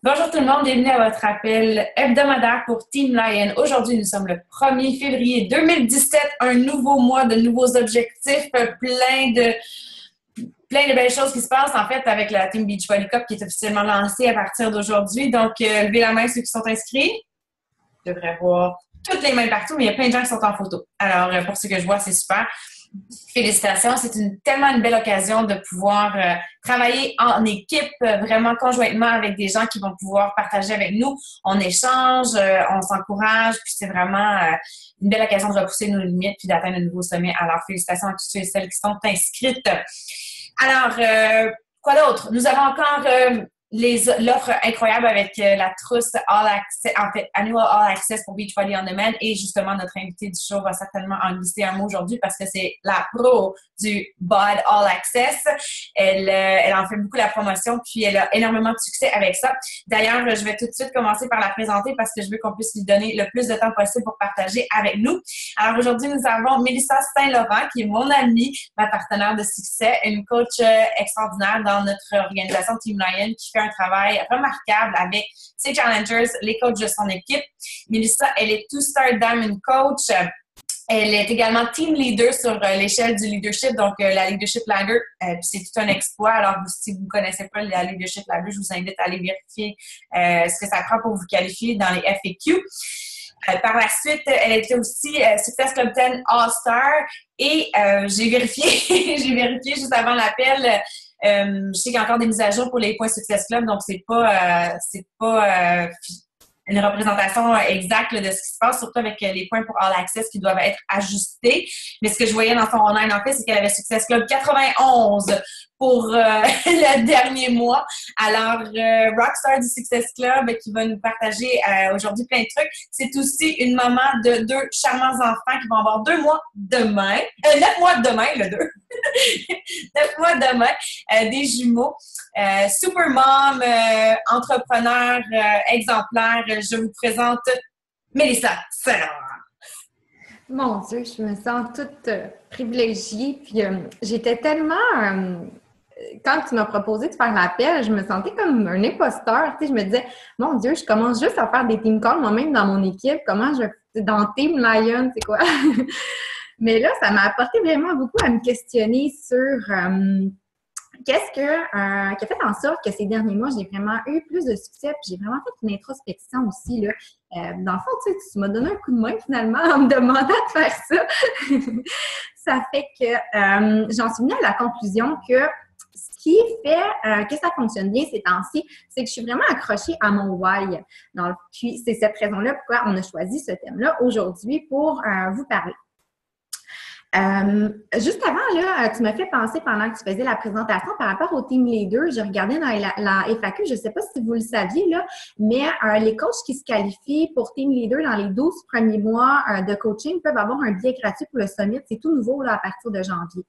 Bonjour tout le monde, bienvenue à votre appel hebdomadaire pour Team Lion. Aujourd'hui, nous sommes le 1er février 2017, un nouveau mois de nouveaux objectifs, plein de belles choses qui se passent en fait avec la Team Beach Volley Cup qui est officiellement lancée à partir d'aujourd'hui. Donc, levez la main ceux qui sont inscrits. Je devrais voir toutes les mains partout, mais il y a plein de gens qui sont en photo. Alors, pour ceux que je vois, c'est super. Félicitations, c'est tellement une belle occasion de pouvoir travailler en équipe, vraiment conjointement avec des gens qui vont pouvoir partager avec nous. On échange, on s'encourage, puis c'est vraiment une belle occasion de repousser nos limites puis d'atteindre un nouveau sommet. Alors, félicitations à tous ceux et celles qui sont inscrites. Alors, quoi d'autre? Nous avons encore l'offre incroyable avec la trousse All Access, en fait, Annual All Access pour Beach Volley on Demand. Et justement, notre invitée du jour va certainement en glisser un mot aujourd'hui parce que c'est la pro du BOD All Access. Elle en fait beaucoup la promotion, puis elle a énormément de succès avec ça. D'ailleurs, je vais tout de suite commencer par la présenter parce que je veux qu'on puisse lui donner le plus de temps possible pour partager avec nous. Alors aujourd'hui, nous avons Mélissa Saint-Laurent, qui est mon amie, ma partenaire de succès, une coach extraordinaire dans notre organisation Team Lion, qui fait un travail remarquable avec ses challengers, les coachs de son équipe. Mélissa, elle est two-star diamond coach. Elle est également team leader sur l'échelle du leadership, donc la leadership ladder. Puis c'est tout un exploit. Alors, si vous ne connaissez pas la leadership ladder, je vous invite à aller vérifier ce que ça prend pour vous qualifier dans les FAQ. Par la suite, elle était aussi Success Club 10 All-Star et j'ai vérifié, j'ai vérifié juste avant l'appel. Je sais qu'il y a encore des mises à jour pour les points Success Club, donc c'est pas une représentation exacte là, de ce qui se passe, surtout avec les points pour All Access qui doivent être ajustés. Mais ce que je voyais dans son online, en fait, c'est qu'elle avait Success Club 91 pour le dernier mois. Alors, Rockstar du Success Club qui va nous partager aujourd'hui plein de trucs. C'est aussi une maman de 2 charmants enfants qui vont avoir 2 mois demain. 9 mois demain, le 2. 9 mois demain. Des jumeaux. Super mom, entrepreneur exemplaire. Je vous présente Mélissa Saint-Laurent. Mon Dieu, je me sens toute privilégiée. Puis j'étais tellement... quand tu m'as proposé de faire l'appel, je me sentais comme un imposteur. Tu sais, je me disais, mon Dieu, je commence juste à faire des team calls moi-même dans mon équipe. Comment je fais dans Team Lion, c'est quoi? Mais là, ça m'a apporté vraiment beaucoup à me questionner sur qu'est-ce qui a fait en sorte que ces derniers mois, j'ai vraiment eu plus de succès, puis j'ai vraiment fait une introspection aussi, là. Dans le fond, tu m'as donné un coup de main, finalement, en me demandant de faire ça. Ça fait que j'en suis venue à la conclusion que ce qui fait que ça fonctionne bien ces temps-ci, c'est que je suis vraiment accrochée à mon why. Puis, c'est cette raison-là pourquoi on a choisi ce thème-là aujourd'hui pour vous parler. Juste avant, là, tu m'as fait penser pendant que tu faisais la présentation par rapport au team leader. Je regardais dans la FAQ, je ne sais pas si vous le saviez, là, mais les coachs qui se qualifient pour team leader dans les 12 premiers mois de coaching peuvent avoir un billet gratuit pour le summit. C'est tout nouveau là, à partir de janvier.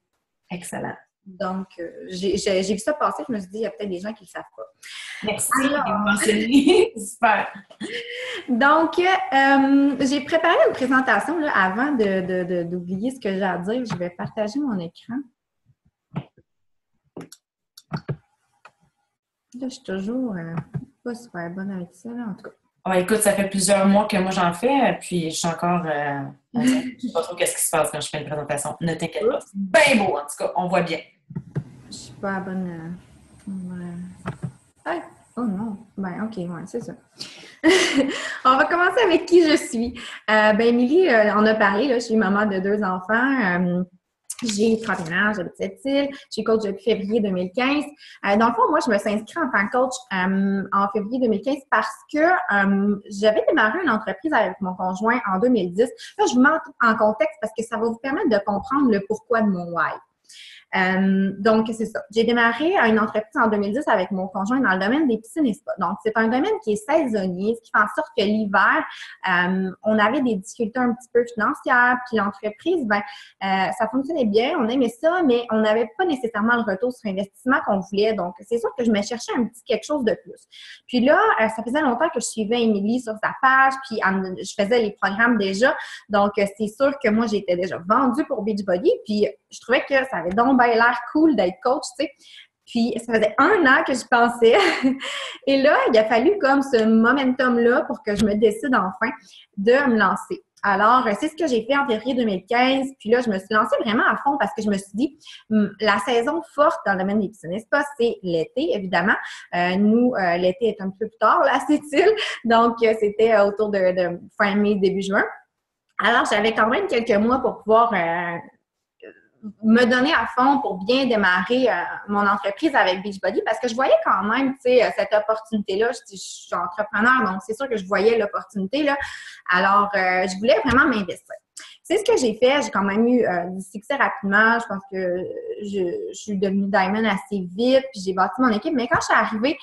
Excellent. Donc, j'ai vu ça passer, je me suis dit, il y a peut-être des gens qui ne le savent pas. Merci de m'enseigner. Super. Donc, j'ai préparé une présentation là, avant d'oublier ce que j'ai à dire. Je vais partager mon écran. Là, je suis toujours pas super bonne avec ça, là, en tout cas. Ouais, écoute, ça fait plusieurs mois que moi j'en fais, puis je suis encore... je ne sais pas trop qu'est-ce qui se passe quand je fais une présentation. Ne t'inquiète pas. C'est bien beau, en tout cas. On voit bien. Je suis pas bonne... Oh non! Ben, OK, ouais, c'est ça. On va commencer avec qui je suis. Émilie, on a parlé, là, je suis maman de 2 enfants. J'ai 31 ans, j'habite Sept-Îles. Je suis coach depuis février 2015. Dans le fond, moi, je me suis inscrite en tant que coach en février 2015 parce que j'avais démarré une entreprise avec mon conjoint en 2010. Là, je vous mets en contexte parce que ça va vous permettre de comprendre le pourquoi de mon why. Donc, c'est ça. J'ai démarré une entreprise en 2010 avec mon conjoint dans le domaine des piscines et spas. Donc, c'est un domaine qui est saisonnier, ce qui fait en sorte que l'hiver, on avait des difficultés un petit peu financières. Puis l'entreprise, ça fonctionnait bien, on aimait ça, mais on n'avait pas nécessairement le retour sur investissement qu'on voulait. Donc, c'est sûr que je me cherchais un petit quelque chose de plus. Puis là, ça faisait longtemps que je suivais Émilie sur sa page, puis je faisais les programmes déjà. Donc, c'est sûr que moi, j'étais déjà vendue pour Beachbody, puis je trouvais que ça avait donc l'air cool d'être coach, tu sais. Puis, ça faisait 1 an que je pensais. Et là, il a fallu comme ce momentum-là pour que je me décide enfin de me lancer. Alors, c'est ce que j'ai fait en février 2015. Puis là, je me suis lancée vraiment à fond parce que je me suis dit, la saison forte dans le domaine des piscines spa, c'est l'été, évidemment. Nous, l'été est un peu plus tard, là, à Sept-Îles. Donc, c'était autour de fin mai, début juin. Alors, j'avais quand même quelques mois pour pouvoir me donner à fond pour bien démarrer mon entreprise avec Beachbody parce que je voyais quand même, tu sais, cette opportunité-là. Je suis entrepreneur, donc c'est sûr que je voyais l'opportunité, là. Alors, je voulais vraiment m'investir. C'est ce que j'ai fait. J'ai quand même eu du succès rapidement. Je pense que je suis devenue Diamond assez vite, puis j'ai bâti mon équipe. Mais quand je suis arrivée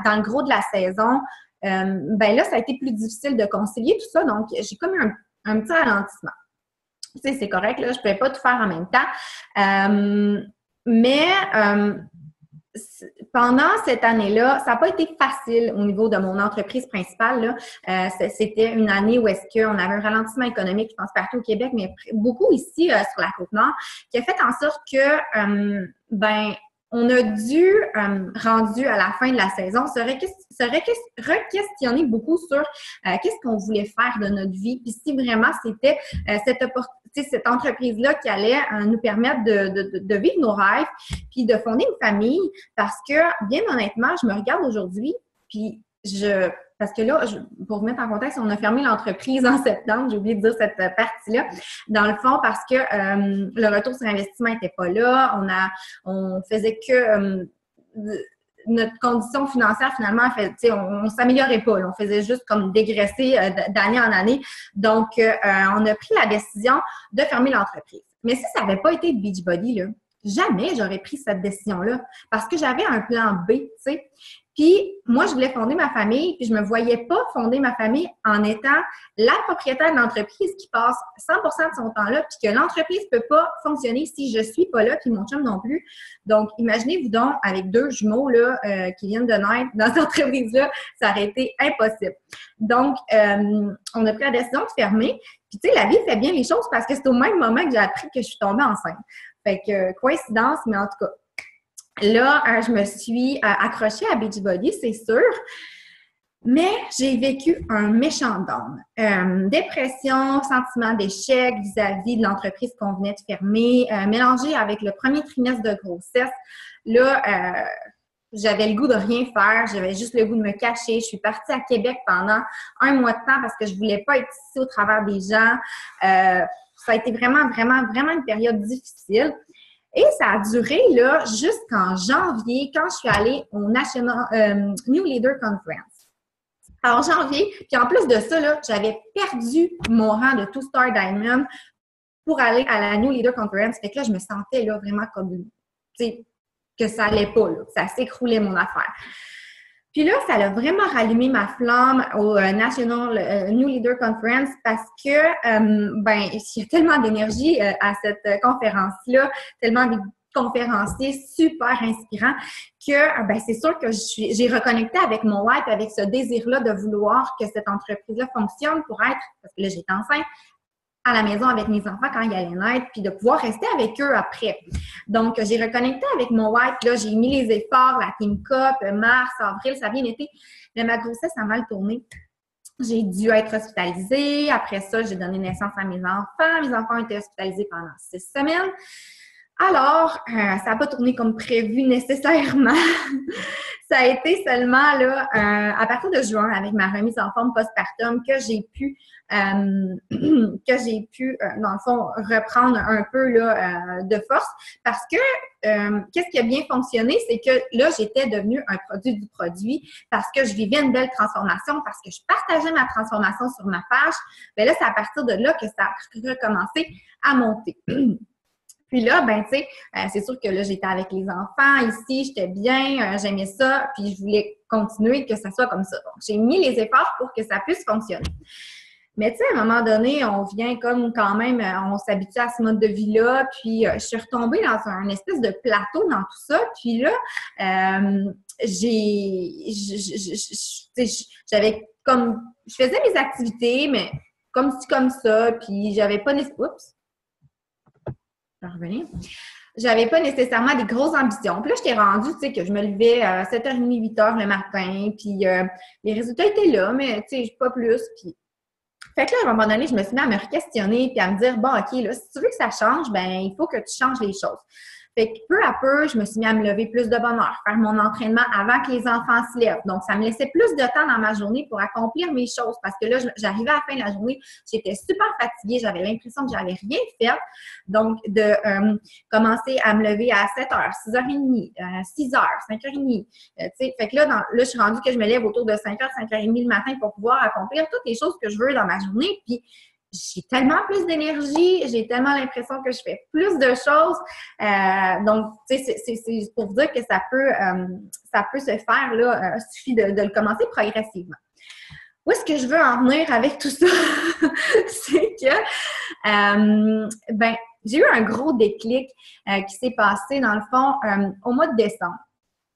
dans le gros de la saison, ben là, ça a été plus difficile de concilier tout ça. Donc, j'ai comme eu un petit ralentissement. Tu sais, c'est correct, là, je ne pouvais pas tout faire en même temps. Mais pendant cette année-là, ça n'a pas été facile au niveau de mon entreprise principale, là. C'était une année où est-ce qu'on avait un ralentissement économique, je pense, partout au Québec, mais beaucoup ici sur la Côte-Nord, qui a fait en sorte que, on a dû, rendu à la fin de la saison, se re-questionner beaucoup sur qu'est-ce qu'on voulait faire de notre vie, puis si vraiment c'était cette entreprise-là qui allait nous permettre de vivre nos rêves, puis de fonder une famille, parce que, bien honnêtement, je me regarde aujourd'hui, puis parce que là, pour vous mettre en contexte, on a fermé l'entreprise en septembre, j'ai oublié de dire cette partie-là, dans le fond, parce que le retour sur investissement n'était pas là, on faisait que notre condition financière, finalement, on s'améliorait pas, là, on faisait juste comme dégraisser d'année en année. Donc, on a pris la décision de fermer l'entreprise. Mais si ça n'avait pas été de Beachbody, là, jamais j'aurais pris cette décision-là parce que j'avais un plan B, tu sais. Puis, moi, je voulais fonder ma famille, puis je me voyais pas fonder ma famille en étant la propriétaire de l'entreprise qui passe 100% de son temps là, puis que l'entreprise peut pas fonctionner si je suis pas là, puis mon chum non plus. Donc, imaginez-vous donc, avec deux jumeaux là qui viennent de naître dans cette entreprise-là, ça aurait été impossible. Donc, on a pris la décision de fermer. Puis, tu sais, la vie fait bien les choses parce que c'est au même moment que j'ai appris que je suis tombée enceinte. Fait que, coïncidence, mais en tout cas, là, je me suis accrochée à Beachbody, c'est sûr, mais j'ai vécu un méchant down. Dépression, sentiment d'échec vis-à-vis de l'entreprise qu'on venait de fermer, mélangé avec le premier trimestre de grossesse. Là, j'avais le goût de rien faire, j'avais juste le goût de me cacher. Je suis partie à Québec pendant un mois de temps parce que je voulais pas être ici au travers des gens. Ça a été vraiment, vraiment, vraiment une période difficile. Et ça a duré là jusqu'en janvier, quand je suis allée au National New Leader Conference. Alors, janvier, puis en plus de ça, là, j'avais perdu mon rang de Two-Star Diamond pour aller à la New Leader Conference. Fait que là, je me sentais là vraiment comme, tu sais, que ça allait pas, là, que ça s'écroulait mon affaire. Puis là, ça a vraiment rallumé ma flamme au National New Leader Conference parce que, il y a tellement d'énergie à cette conférence-là, tellement de conférenciers super inspirants que, c'est sûr que j'ai reconnecté avec mon why et avec ce désir-là de vouloir que cette entreprise-là fonctionne pour être, parce que là, j'étais enceinte, à la maison avec mes enfants quand ils allaient naître, puis de pouvoir rester avec eux après. Donc, j'ai reconnecté avec mon why, puis là, j'ai mis les efforts, la Team Cup, mars, avril, ça a bien été. Mais ma grossesse a mal tourné. J'ai dû être hospitalisée. Après ça, j'ai donné naissance à mes enfants. Mes enfants ont été hospitalisés pendant 6 semaines. Alors, ça n'a pas tourné comme prévu nécessairement. Ça a été seulement là, à partir de juin, avec ma remise en forme postpartum, que j'ai pu, dans le fond, reprendre un peu là, de force. Parce que qu'est-ce qui a bien fonctionné, c'est que là, j'étais devenue un produit du produit parce que je vivais une belle transformation, parce que je partageais ma transformation sur ma page. Bien là, c'est à partir de là que ça a recommencé à monter. Puis là, tu sais, c'est sûr que là, j'étais avec les enfants ici, j'étais bien, j'aimais ça, puis je voulais continuer que ça soit comme ça. Donc, j'ai mis les efforts pour que ça puisse fonctionner. Mais tu sais, à un moment donné, on vient comme quand même, on s'habitue à ce mode de vie-là, puis je suis retombée dans un espèce de plateau dans tout ça, puis là, j'avais comme, je faisais mes activités, mais comme ça, puis j'avais pas oups! Je vais revenir. j'avais pas nécessairement des grosses ambitions. Puis là, j'étais rendue, tu sais, que je me levais à 7h30, 8h le matin, puis les résultats étaient là, mais tu sais, pas plus. Puis fait que là, à un moment donné, je me suis mis à me questionner puis à me dire, bon, OK, là, si tu veux que ça change, ben il faut que tu changes les choses. Fait que peu à peu, je me suis mis à me lever plus de bonne heure, faire mon entraînement avant que les enfants se lèvent. Donc, ça me laissait plus de temps dans ma journée pour accomplir mes choses parce que là, j'arrivais à la fin de la journée, j'étais super fatiguée, j'avais l'impression que j'avais rien fait. Donc, de commencer à me lever à 7h, 6h30, 6h, 5h30. Tu sais, fait que là, je suis rendue que je me lève autour de 5h, 5h30 le matin pour pouvoir accomplir toutes les choses que je veux dans ma journée. Puis, j'ai tellement plus d'énergie, j'ai tellement l'impression que je fais plus de choses. Donc, tu sais, c'est pour dire que ça peut se faire, là, il suffit de le commencer progressivement. Où est-ce que je veux en venir avec tout ça? C'est que, j'ai eu un gros déclic qui s'est passé, dans le fond, au mois de décembre.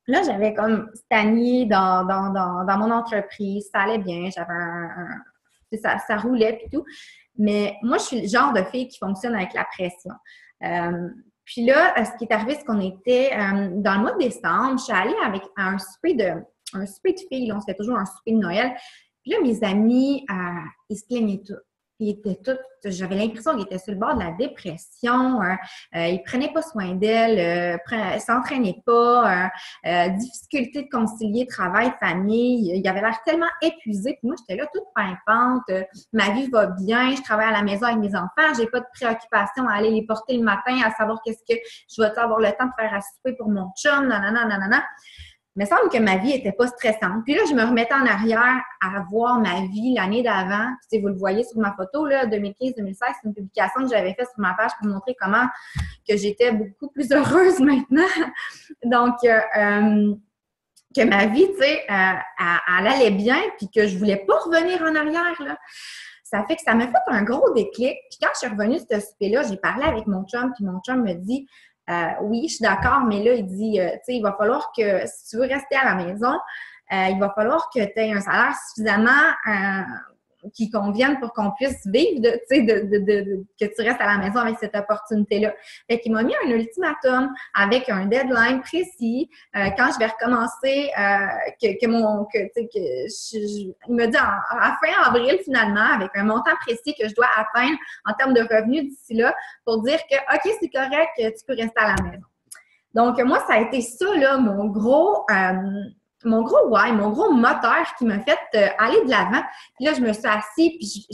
Là, j'avais comme stagné dans mon entreprise, ça allait bien, j'avais ça roulait et tout. Mais moi, je suis le genre de fille qui fonctionne avec la pression. Puis là, ce qui est arrivé, c'est qu'on était dans le mois de décembre, je suis allée à un souper de filles, là, on se fait toujours un souper de Noël. Puis là, mes amis, ils se plaignaient tous. J'avais l'impression qu'ils étaient sur le bord de la dépression, ils prenaient pas soin d'elles, s'entraînaient pas, difficulté de concilier travail, famille, ils avaient l'air tellement épuisés, puis moi j'étais là toute pimpante, ma vie va bien, je travaille à la maison avec mes enfants, j'ai pas de préoccupation à aller les porter le matin, à savoir qu'est-ce que je vais avoir le temps de faire à souper pour mon chum, nanana. Il me semble que ma vie n'était pas stressante. Puis là, je me remettais en arrière à voir ma vie l'année d'avant. Puis, vous le voyez sur ma photo, là, 2015-2016, c'est une publication que j'avais faite sur ma page pour montrer comment que j'étais beaucoup plus heureuse maintenant. Donc, que ma vie, tu sais, elle allait bien, puis que je voulais pas revenir en arrière, là. Ça fait que ça m'a fait un gros déclic. Puis quand je suis revenue de ce souper-là, j'ai parlé avec mon chum, puis mon chum me dit... oui, je suis d'accord, mais là, il dit, tu sais, il va falloir que, si tu veux rester à la maison, il va falloir que tu aies un salaire suffisamment qui convienne pour qu'on puisse vivre, tu sais, que tu restes à la maison avec cette opportunité-là. Fait qu'il m'a mis un ultimatum avec un deadline précis. Quand je vais recommencer, il me dit à fin avril, finalement, avec un montant précis que je dois atteindre en termes de revenus d'ici là, pour dire que, OK, c'est correct, tu peux rester à la maison. Donc, moi, ça a été ça, là, mon gros why, mon gros moteur qui m'a fait aller de l'avant. Puis là, je me suis assise, puis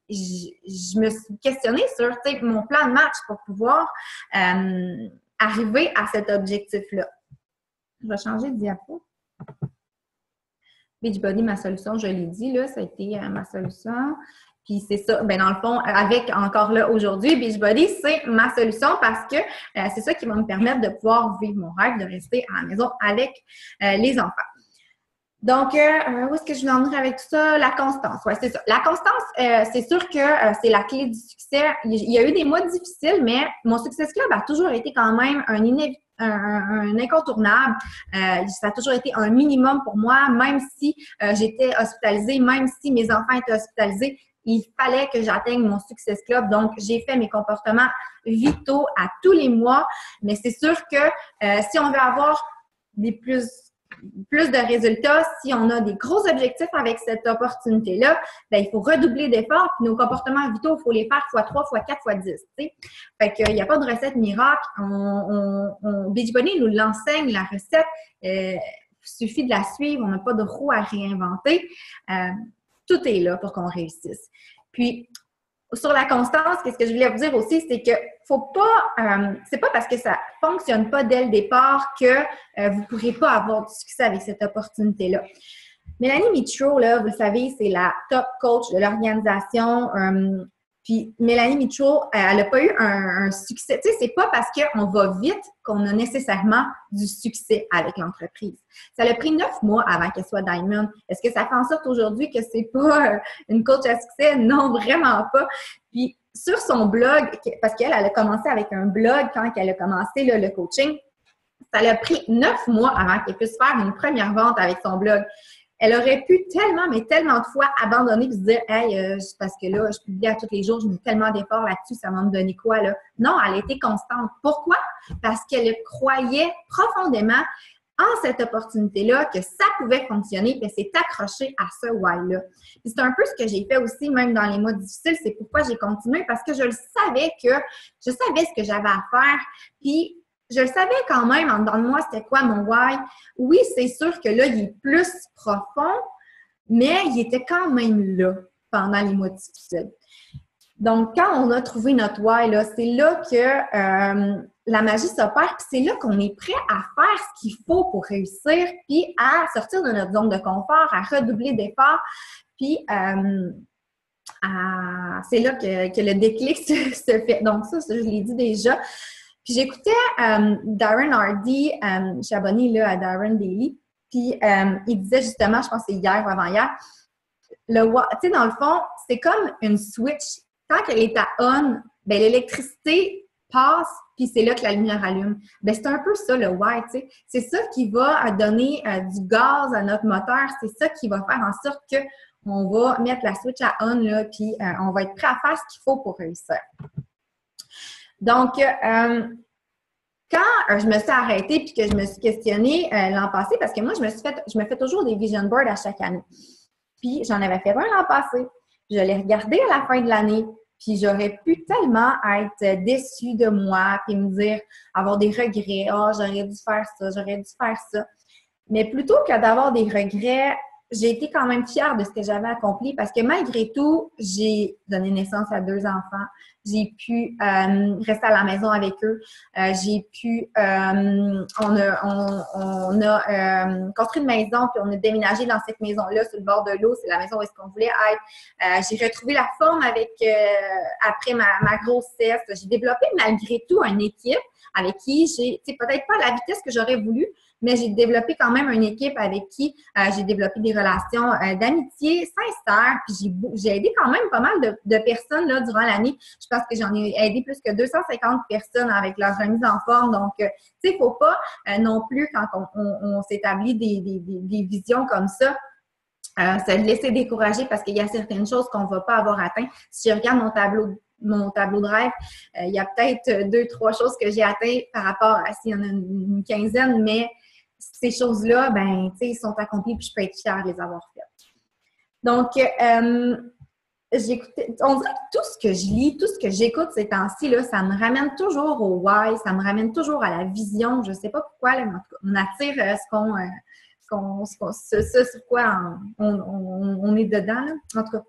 je me suis questionnée sur mon plan de match pour pouvoir arriver à cet objectif-là. Je vais changer de diapo. Beachbody, ma solution, je l'ai dit, là, ça a été ma solution. Puis c'est ça, ben dans le fond, avec encore là aujourd'hui, Beachbody, c'est ma solution parce que c'est ça qui va me permettre de pouvoir vivre mon rêve, de rester à la maison avec les enfants. Donc, où est-ce que je vais en venir avec tout ça? La constance, oui, c'est ça. La constance, c'est sûr que c'est la clé du succès. Il y a eu des mois difficiles, mais mon Success Club a toujours été quand même un incontournable. Ça a toujours été un minimum pour moi, même si j'étais hospitalisée, même si mes enfants étaient hospitalisés. Il fallait que j'atteigne mon Success Club. Donc, j'ai fait mes comportements vitaux à tous les mois. Mais c'est sûr que si on veut avoir plus de résultats, si on a des gros objectifs avec cette opportunité-là, ben il faut redoubler d'efforts. Puis nos comportements vitaux, il faut les faire x3, x4, x10. T'sais. Fait qu'il n'y a pas de recette miracle. Beachbody nous l'enseigne, la recette. Il suffit de la suivre. On n'a pas de roue à réinventer. Tout est là pour qu'on réussisse. Puis, sur la constance, qu'est-ce que je voulais vous dire aussi, c'est que faut pas, c'est pas parce que ça fonctionne pas dès le départ que vous pourrez pas avoir du succès avec cette opportunité-là. Mélanie Mitro, là, vous le savez, c'est la top coach de l'organisation. Puis Mélanie Mitro, elle n'a pas eu un succès. Tu sais, c'est pas parce qu'on va vite qu'on a nécessairement du succès avec l'entreprise. Ça a pris 9 mois avant qu'elle soit Diamond. Est-ce que ça fait en sorte aujourd'hui que c'est pas une coach à succès? Non, vraiment pas. Puis sur son blog, parce qu'elle a commencé avec un blog quand elle a commencé là, le coaching, ça a pris 9 mois avant qu'elle puisse faire une première vente avec son blog. Elle aurait pu tellement, mais tellement de fois abandonner et se dire « Hey, parce que là, je publie à tous les jours, je mets tellement d'efforts là-dessus, ça va me donner quoi, là? » Non, elle a été constante. Pourquoi? Parce qu'elle croyait profondément en cette opportunité-là, que ça pouvait fonctionner, puis elle s'est accrochée à ce why-là. Puis c'est un peu ce que j'ai fait aussi, même dans les mois difficiles, c'est pourquoi j'ai continué, parce que je savais ce que j'avais à faire, puis je le savais quand même, en dedans de moi, c'était quoi mon why. Oui, c'est sûr que là, il est plus profond, mais il était quand même là pendant les mois difficiles. Donc, quand on a trouvé notre why, là, c'est là que la magie s'opère, puis c'est là qu'on est prêt à faire ce qu'il faut pour réussir, puis à sortir de notre zone de confort, à redoubler d'efforts, puis c'est là que le déclic se fait. Donc, ça, je l'ai dit déjà. Puis j'écoutais Darren Hardy, je suis abonnée là, à Darren Daily, puis il disait justement, je pense que c'est hier ou avant-hier, tu sais, dans le fond, c'est comme une switch. Tant qu'elle est à on, bien, l'électricité passe, puis c'est là que la lumière allume. Bien, c'est un peu ça, le why, tu sais. C'est ça qui va donner du gaz à notre moteur. C'est ça qui va faire en sorte qu'on va mettre la switch à on, là, puis on va être prêt à faire ce qu'il faut pour réussir. Donc, quand je me suis arrêtée puis que je me suis questionnée l'an passé, parce que moi, je me fais toujours des vision boards à chaque année. Puis, j'en avais fait un l'an passé. Je l'ai regardé à la fin de l'année. Puis, j'aurais pu tellement être déçue de moi puis me dire, avoir des regrets. « Oh, j'aurais dû faire ça, j'aurais dû faire ça. » Mais plutôt que d'avoir des regrets, j'ai été quand même fière de ce que j'avais accompli parce que malgré tout, j'ai donné naissance à 2 enfants. J'ai pu rester à la maison avec eux. J'ai pu... on a construit une maison puis on a déménagé dans cette maison-là sur le bord de l'eau. C'est la maison où est-ce qu'on voulait être. J'ai retrouvé la forme après ma grossesse. J'ai développé malgré tout une équipe avec qui j'ai... peut-être pas à la vitesse que j'aurais voulu, mais j'ai développé quand même une équipe avec qui j'ai développé des relations d'amitié sincères. Puis j'ai aidé quand même pas mal de personnes là, durant l'année. Je pense que j'en ai aidé plus que 250 personnes avec leur remise en forme. Donc, tu sais, il ne faut pas non plus, quand on s'établit des visions comme ça, se laisser décourager parce qu'il y a certaines choses qu'on ne va pas avoir atteintes. Si je regarde mon tableau de rêve, il y a peut-être 2-3 choses que j'ai atteintes par rapport à s'il y en a une quinzaine, mais ces choses-là, ben, tu sais, sont accomplies puis je peux être fière de les avoir faites. Donc, on dirait que tout ce que je lis, tout ce que j'écoute ces temps-ci, là, ça me ramène toujours au why, ça me ramène toujours à la vision. Je ne sais pas pourquoi, là, on attire ce sur quoi on est dedans, là, en tout cas.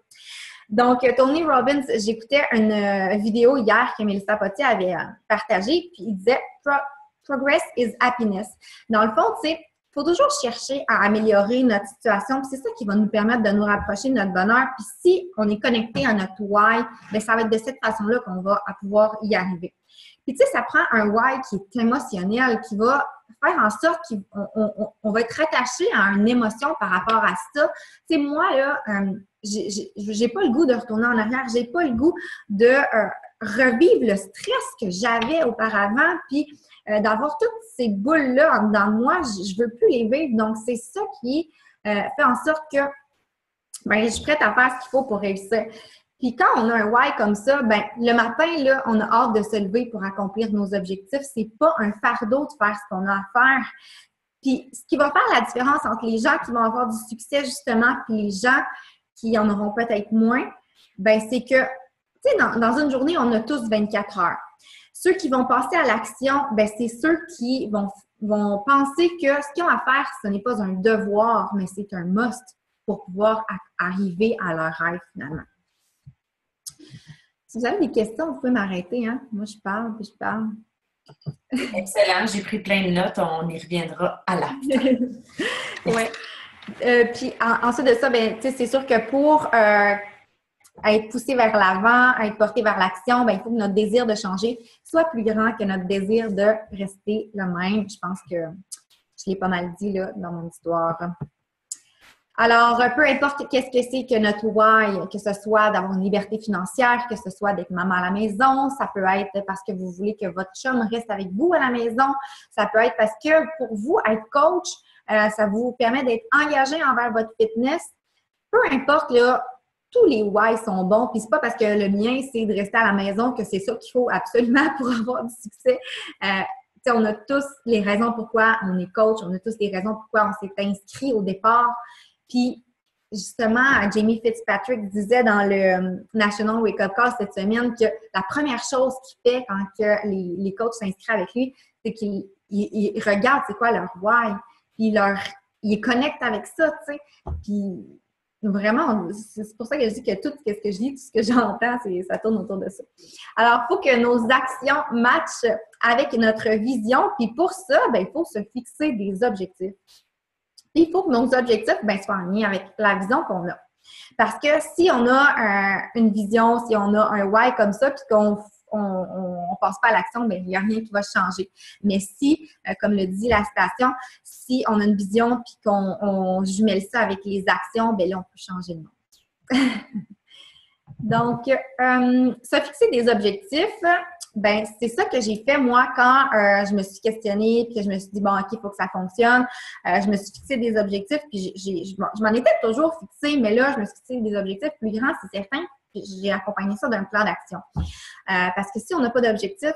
Donc, Tony Robbins, j'écoutais une vidéo hier que Mélissa Potier avait partagée, puis il disait « Progress is happiness ». Dans le fond, tu sais, il faut toujours chercher à améliorer notre situation, puis c'est ça qui va nous permettre de nous rapprocher de notre bonheur. Puis si on est connecté à notre why, bien, ça va être de cette façon-là qu'on va pouvoir y arriver. Puis tu sais, ça prend un why qui est émotionnel, qui va faire en sorte qu'on va être rattaché à une émotion par rapport à ça. Tu sais, moi, là, j'ai pas le goût de retourner en arrière, j'ai pas le goût de revivre le stress que j'avais auparavant, puis d'avoir toutes ces boules-là en dedans de moi, je veux plus les vivre. Donc, c'est ça qui fait en sorte que ben, je suis prête à faire ce qu'il faut pour réussir. Puis quand on a un why comme ça, ben le matin, là, on a hâte de se lever pour accomplir nos objectifs. C'est pas un fardeau de faire ce qu'on a à faire. Puis ce qui va faire la différence entre les gens qui vont avoir du succès, justement, puis les gens qui en auront peut-être moins, ben c'est que, tu sais, dans une journée, on a tous 24 heures. Ceux qui vont passer à l'action, ben c'est ceux qui vont penser que ce qu'ils ont à faire, ce n'est pas un devoir, mais c'est un must pour pouvoir arriver à leur rêve, finalement. Si vous avez des questions, vous pouvez m'arrêter. Hein? Moi, je parle, puis je parle. Excellent. J'ai pris plein de notes. On y reviendra à la fin. Oui. Puis ensuite de ça, ben, c'est sûr que pour être poussé vers l'avant, être porté vers l'action, ben, il faut que notre désir de changer soit plus grand que notre désir de rester le même. Je pense que je l'ai pas mal dit là, dans mon histoire. Alors, peu importe qu'est-ce que c'est que notre why, que ce soit d'avoir une liberté financière, que ce soit d'être maman à la maison, ça peut être parce que vous voulez que votre chum reste avec vous à la maison, ça peut être parce que pour vous, être coach, ça vous permet d'être engagé envers votre fitness. Peu importe, là, tous les why sont bons, puis c'est pas parce que le mien, c'est de rester à la maison que c'est ça qu'il faut absolument pour avoir du succès. On a tous les raisons pourquoi on est coach, on a tous les raisons pourquoi on s'est inscrit au départ. Puis, justement, Jamie Fitzpatrick disait dans le National Wake Up Call cette semaine que la première chose qu'il fait quand que les coachs s'inscrivent avec lui, c'est qu'il regarde c'est quoi leur why, puis il connecte avec ça, tu sais. Puis, vraiment, c'est pour ça que je dis que tout ce que je dis, tout ce que j'entends, ça tourne autour de ça. Alors, il faut que nos actions matchent avec notre vision. Puis pour ça, il faut se fixer des objectifs. Puis il faut que nos objectifs soient en lien avec la vision qu'on a. Parce que si on a une vision, si on a un why comme ça, puis qu'on on passe pas à l'action, il n'y a rien qui va changer. Mais si, comme le dit la citation, si on a une vision puis qu'on jumelle ça avec les actions, là, on peut changer le monde. Donc, se fixer des objectifs, c'est ça que j'ai fait, moi, quand je me suis questionnée puis que je me suis dit, bon, OK, il faut que ça fonctionne. Je me suis fixé des objectifs puis je m'en étais toujours fixée, mais là, je me suis fixé des objectifs plus grands, c'est certain. J'ai accompagné ça d'un plan d'action. Parce que si on n'a pas d'objectif,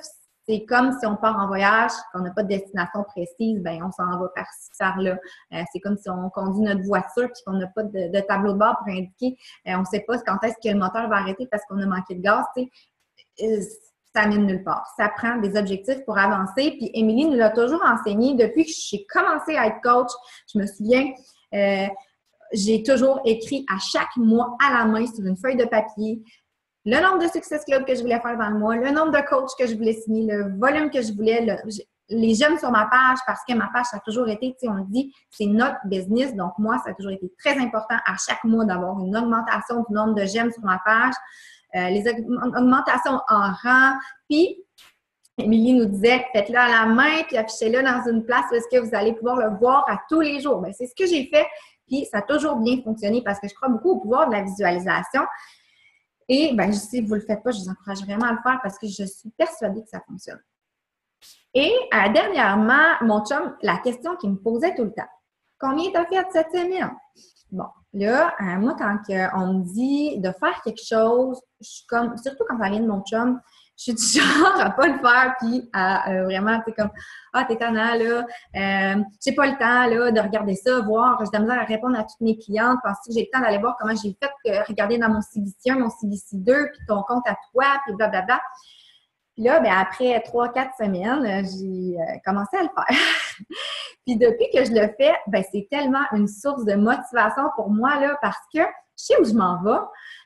c'est comme si on part en voyage, qu'on n'a pas de destination précise, on s'en va par-ci, par-là. C'est comme si on conduit notre voiture puis qu'on n'a pas de tableau de bord pour indiquer. On ne sait pas quand est-ce que le moteur va arrêter parce qu'on a manqué de gaz. Ça mène nulle part. Ça prend des objectifs pour avancer. Puis Émilie nous l'a toujours enseigné depuis que j'ai commencé à être coach. Je me souviens, j'ai toujours écrit à chaque mois à la main sur une feuille de papier le nombre de Success Club que je voulais faire dans le mois, le nombre de coachs que je voulais signer, le volume que je voulais, les j'aime sur ma page, parce que ma page, ça a toujours été, on le dit, c'est notre business. Donc, moi, ça a toujours été très important à chaque mois d'avoir une augmentation du nombre de j'aime sur ma page, les augmentations en rang. Puis, Émilie nous disait, faites-le à la main, puis affichez-le dans une place où est-ce que vous allez pouvoir le voir à tous les jours. C'est ce que j'ai fait, puis ça a toujours bien fonctionné parce que je crois beaucoup au pouvoir de la visualisation. Et si vous ne le faites pas, je vous encourage vraiment à le faire parce que je suis persuadée que ça fonctionne. Et dernièrement, mon chum, la question qu'il me posait tout le temps, combien t'as fait cette semaine? Bon, là, moi, quand on me dit de faire quelque chose, je suis comme, surtout quand ça vient de mon chum, je suis du genre à pas le faire, puis à vraiment, tu sais, comme, t'es tannant, là, j'ai pas le temps, là, de regarder ça, voir, j'ai de la misère à répondre à toutes mes clientes, penses-tu que j'ai le temps d'aller voir comment j'ai fait, regarder dans mon CBC1, mon CBC2, puis ton compte à toi, puis blablabla. Puis là, après 3-4 semaines, j'ai commencé à le faire. Puis depuis que je le fais, c'est tellement une source de motivation pour moi, là, parce que je sais où je m'en vais,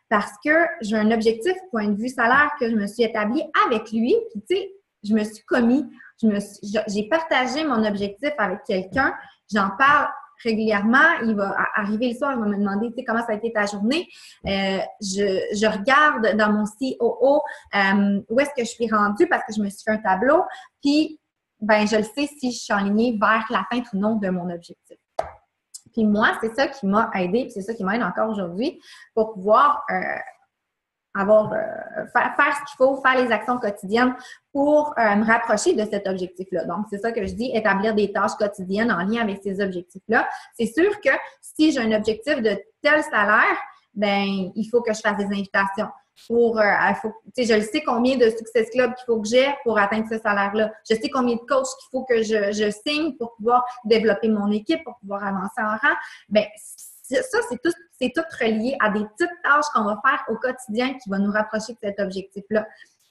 parce que j'ai un objectif point de vue salaire que je me suis établi avec lui. Puis, tu sais, je me suis commis, j'ai partagé mon objectif avec quelqu'un, j'en parle régulièrement, il va arriver le soir, il va me demander, tu sais, comment ça a été ta journée. Je regarde dans mon COO où est-ce que je suis rendue parce que je me suis fait un tableau. Puis, je le sais si je suis alignée vers l'atteinte ou non de mon objectif. Puis moi, c'est ça qui m'a aidée, puis c'est ça qui m'aide encore aujourd'hui pour pouvoir faire ce qu'il faut, faire les actions quotidiennes pour me rapprocher de cet objectif-là. Donc, c'est ça que je dis, établir des tâches quotidiennes en lien avec ces objectifs-là. C'est sûr que si j'ai un objectif de tel salaire, il faut que je fasse des invitations. Je le sais combien de Success Club qu'il faut que j'ai pour atteindre ce salaire-là. Je sais combien de coachs qu'il faut que je signe pour pouvoir développer mon équipe, pour pouvoir avancer en rang. Ça, c'est tout relié à des petites tâches qu'on va faire au quotidien qui vont nous rapprocher de cet objectif-là.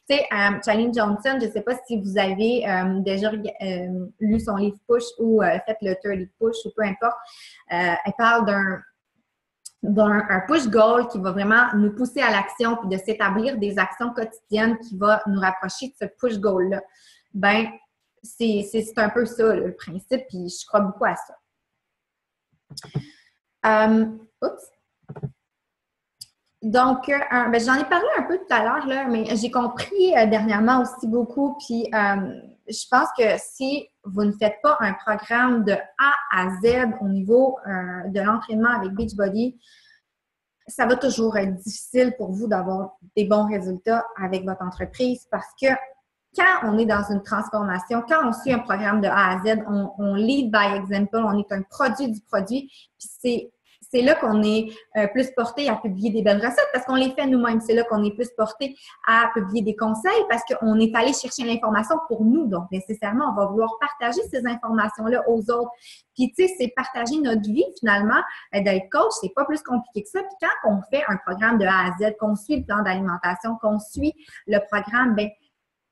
Tu sais, Charlene Johnson, je ne sais pas si vous avez déjà lu son livre Push ou fait le 30 Push ou peu importe. Elle parle d'un push goal qui va vraiment nous pousser à l'action puis de s'établir des actions quotidiennes qui vont nous rapprocher de ce push goal-là. C'est un peu ça, le principe, puis je crois beaucoup à ça. Donc, j'en ai parlé un peu tout à l'heure, là, mais j'ai compris dernièrement aussi beaucoup, puis je pense que si vous ne faites pas un programme de A à Z au niveau de l'entraînement avec Beachbody, ça va toujours être difficile pour vous d'avoir des bons résultats avec votre entreprise parce que quand on est dans une transformation, quand on suit un programme de A à Z, on lead by example, on est un produit du produit, puis c'est là qu'on est plus porté à publier des belles recettes parce qu'on les fait nous-mêmes. C'est là qu'on est plus porté à publier des conseils parce qu'on est allé chercher l'information pour nous. Donc, nécessairement, on va vouloir partager ces informations-là aux autres. Puis, tu sais, c'est partager notre vie, finalement. D'être coach, c'est pas plus compliqué que ça. Puis, quand on fait un programme de A à Z, qu'on suit le plan d'alimentation, qu'on suit le programme, bien,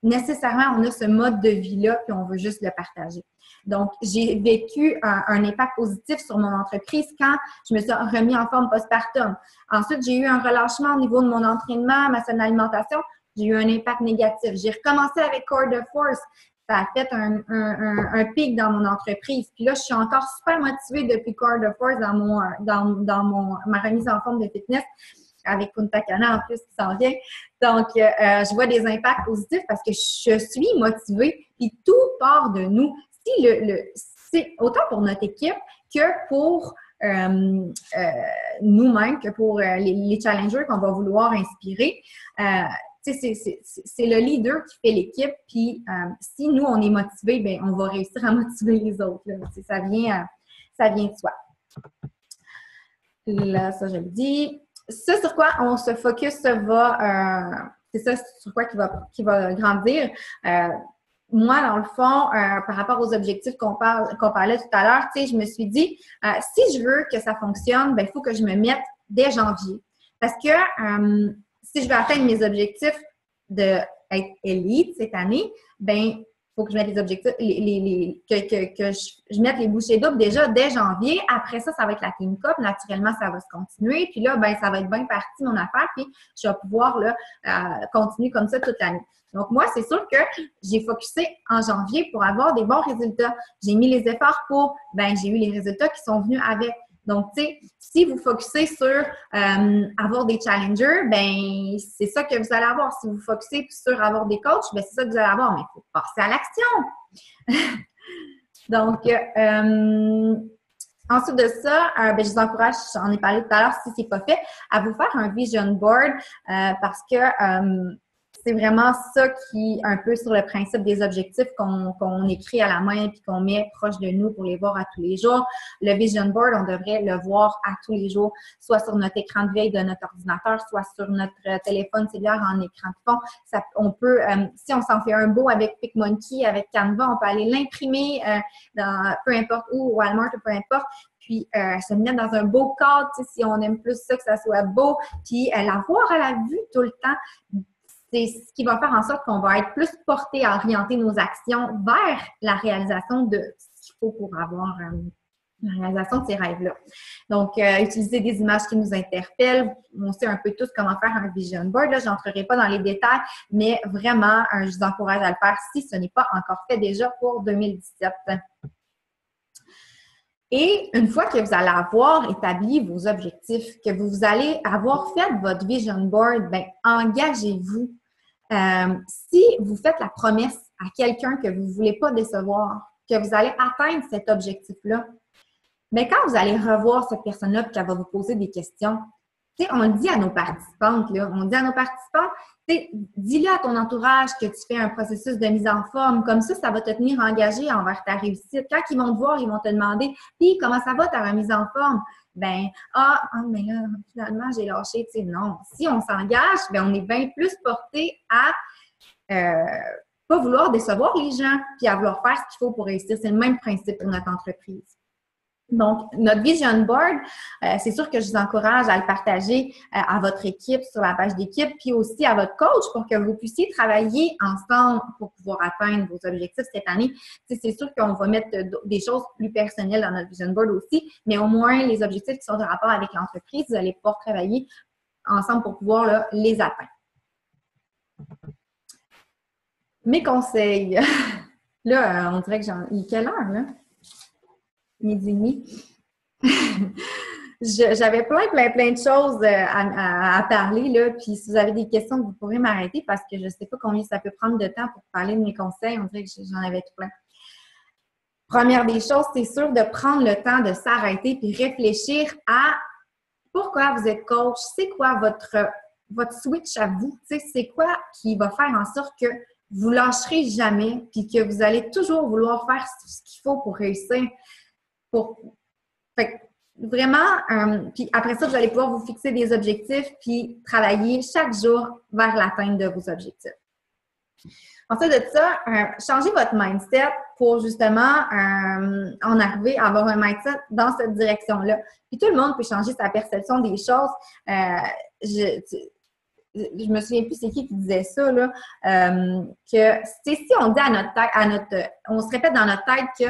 nécessairement, on a ce mode de vie-là, puis on veut juste le partager. Donc, j'ai vécu un impact positif sur mon entreprise quand je me suis remis en forme postpartum. Ensuite, j'ai eu un relâchement au niveau de mon entraînement, ma saine alimentation. J'ai eu un impact négatif. J'ai recommencé avec Core de Force. Ça a fait un pic dans mon entreprise. Puis là, je suis encore super motivée depuis Core de Force dans ma remise en forme de fitness, avec Punta Cana en plus qui s'en vient. Donc, je vois des impacts positifs parce que je suis motivée, puis tout part de nous. Si c'est autant pour notre équipe que pour nous-mêmes, que pour les challengers qu'on va vouloir inspirer. C'est le leader qui fait l'équipe, puis si nous, on est motivés, bien, on va réussir à motiver les autres. Là. Ça vient de soi. Là, ça, je le dis. Ça, sur quoi on se focus, c'est ça sur quoi qui va grandir. Moi, dans le fond, par rapport aux objectifs qu'on parlait tout à l'heure, tu sais, je me suis dit, si je veux que ça fonctionne, ben il faut que je me mette dès janvier. Parce que si je veux atteindre mes objectifs d'être élite cette année, ben il faut que je mette les objectifs, que je mette les bouchées doubles déjà dès janvier. Après ça, ça va être la Team Cup. Naturellement, ça va se continuer. Puis là, ben ça va être bien parti mon affaire. Puis je vais pouvoir là, continuer comme ça toute l'année. Donc, moi, c'est sûr que j'ai focusé en janvier pour avoir des bons résultats. J'ai mis les efforts pour, ben j'ai eu les résultats qui sont venus avec. Donc, tu sais, si vous focussez sur avoir des challengers, ben c'est ça que vous allez avoir. Si vous focussez sur avoir des coachs, ben c'est ça que vous allez avoir. Mais il faut passer à l'action. Donc, ensuite de ça, ben, je vous encourage, j'en ai parlé tout à l'heure, si ce n'est pas fait, à vous faire un vision board parce que c'est vraiment ça qui est un peu sur le principe des objectifs qu'on écrit à la main puis qu'on met proche de nous pour les voir à tous les jours. Le vision board, on devrait le voir à tous les jours, soit sur notre écran de veille de notre ordinateur, soit sur notre téléphone cellulaire en écran de fond. On peut, si on s'en fait un beau avec PicMonkey, avec Canva, on peut aller l'imprimer dans peu importe où, Walmart ou peu importe. Puis se mettre dans un beau cadre, si on aime plus ça, que ça soit beau, puis l'avoir à la vue tout le temps. C'est ce qui va faire en sorte qu'on va être plus porté à orienter nos actions vers la réalisation de ce qu'il faut pour avoir la réalisation de ces rêves-là. Donc, utiliser des images qui nous interpellent. On sait un peu tous comment faire un vision board. Là, je n'entrerai pas dans les détails, mais vraiment, je vous encourage à le faire si ce n'est pas encore fait déjà pour 2017. Et une fois que vous allez avoir établi vos objectifs, que vous allez avoir fait votre vision board, bien, engagez-vous. Si vous faites la promesse à quelqu'un que vous ne voulez pas décevoir, que vous allez atteindre cet objectif-là, mais quand vous allez revoir cette personne-là et qu'elle va vous poser des questions, tu sais, on le dit à nos participantes, là, dis-le à ton entourage que tu fais un processus de mise en forme. Comme ça va te tenir engagé envers ta réussite. Quand ils vont te voir, ils vont te demander « Puis, comment ça va ta remise en forme? » Ben, mais là, finalement, j'ai lâché. Tu sais, non. Si on s'engage, ben, on est bien plus porté à pas vouloir décevoir les gens puis à vouloir faire ce qu'il faut pour réussir. C'est le même principe pour notre entreprise. Donc, notre vision board, c'est sûr que je vous encourage à le partager à votre équipe, sur la page d'équipe, puis aussi à votre coach pour que vous puissiez travailler ensemble pour pouvoir atteindre vos objectifs cette année. Tu sais, c'est sûr qu'on va mettre des choses plus personnelles dans notre vision board aussi, mais au moins les objectifs qui sont de rapport avec l'entreprise, vous allez pouvoir travailler ensemble pour pouvoir là, les atteindre. Mes conseils. Là, on dirait que il est quelle heure, là? Midi et demi. J'avais plein de choses à parler, là. Puis si vous avez des questions, vous pourrez m'arrêter parce que je ne sais pas combien ça peut prendre de temps pour parler de mes conseils. On dirait que j'en avais tout plein. Première des choses, c'est sûr de prendre le temps de s'arrêter puis réfléchir à pourquoi vous êtes coach. C'est quoi votre switch à vous? C'est quoi qui va faire en sorte que vous lâcherez jamais, puis que vous allez toujours vouloir faire ce qu'il faut pour réussir. Fait que vraiment, puis après ça, vous allez pouvoir vous fixer des objectifs, puis travailler chaque jour vers l'atteinte de vos objectifs. Ensuite de ça, changez votre mindset pour justement en arriver à avoir un mindset dans cette direction-là. Puis tout le monde peut changer sa perception des choses. Je me souviens plus c'est qui disait ça, là, que si on dit à notre tête, on se répète dans notre tête que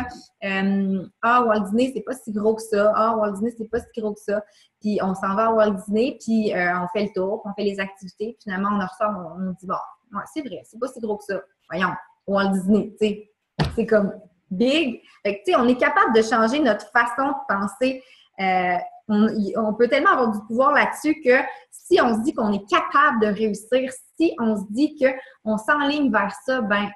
Walt Disney, c'est pas si gros que ça, Walt Disney, c'est pas si gros que ça, puis on s'en va à Walt Disney, puis on fait le tour, puis on fait les activités, puis finalement on en ressort, on dit bon, ouais, c'est vrai, c'est pas si gros que ça. Voyons, Walt Disney, tu sais, c'est comme big. Fait que, tu sais, on est capable de changer notre façon de penser. On peut tellement avoir du pouvoir là-dessus que si on se dit qu'on est capable de réussir, si on se dit qu'on s'enligne vers ça, ben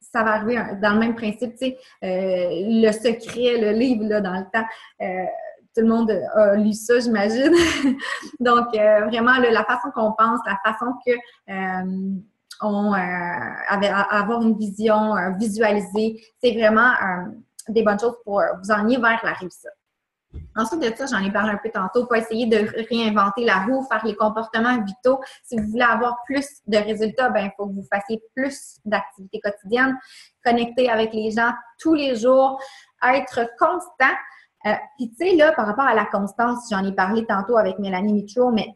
ça va arriver dans le même principe, tu sais, le secret, le livre, là, dans le temps, tout le monde a lu ça, j'imagine. Donc, vraiment, là, la façon qu'on pense, la façon que avoir une vision, visualiser, c'est vraiment des bonnes choses pour vous enligner vers la réussite. Ensuite de ça, j'en ai parlé un peu tantôt, pas essayer de réinventer la roue, faire les comportements vitaux. Si vous voulez avoir plus de résultats, ben il faut que vous fassiez plus d'activités quotidiennes, connecter avec les gens tous les jours, être constant. Puis tu sais, là, par rapport à la constance, j'en ai parlé tantôt avec Mélanie Mitro, mais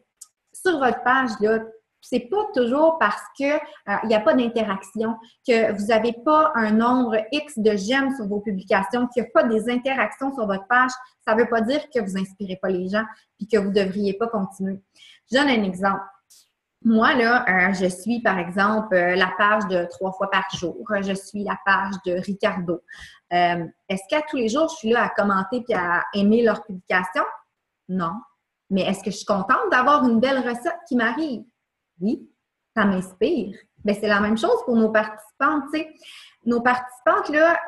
sur votre page, là, c'est pas toujours parce que il n'y a pas d'interaction, que vous n'avez pas un nombre X de j'aime sur vos publications, qu'il n'y a pas des interactions sur votre page. Ça ne veut pas dire que vous n'inspirez pas les gens et que vous ne devriez pas continuer. Je donne un exemple. Moi, là, je suis, par exemple, la page de 3 fois par jour. Je suis la page de Ricardo. Est-ce qu'à tous les jours, je suis là à commenter et à aimer leurs publications? Non. Mais est-ce que je suis contente d'avoir une belle recette qui m'arrive? Oui, ça m'inspire. Bien, c'est la même chose pour nos participantes, tu sais. Nos participantes, là,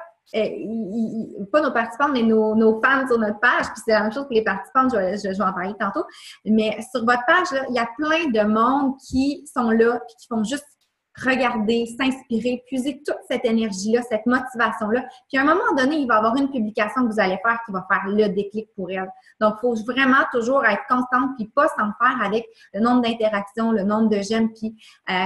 pas nos participantes, mais nos fans sur notre page, puis c'est la même chose pour les participantes, je vais en parler tantôt, mais sur votre page, là, il y a plein de monde qui sont là et qui font juste regarder, s'inspirer, puiser toute cette énergie-là, cette motivation-là. Puis à un moment donné, il va y avoir une publication que vous allez faire qui va faire le déclic pour elle. Donc, il faut vraiment toujours être constante puis pas s'en faire avec le nombre d'interactions, le nombre de j'aime, puis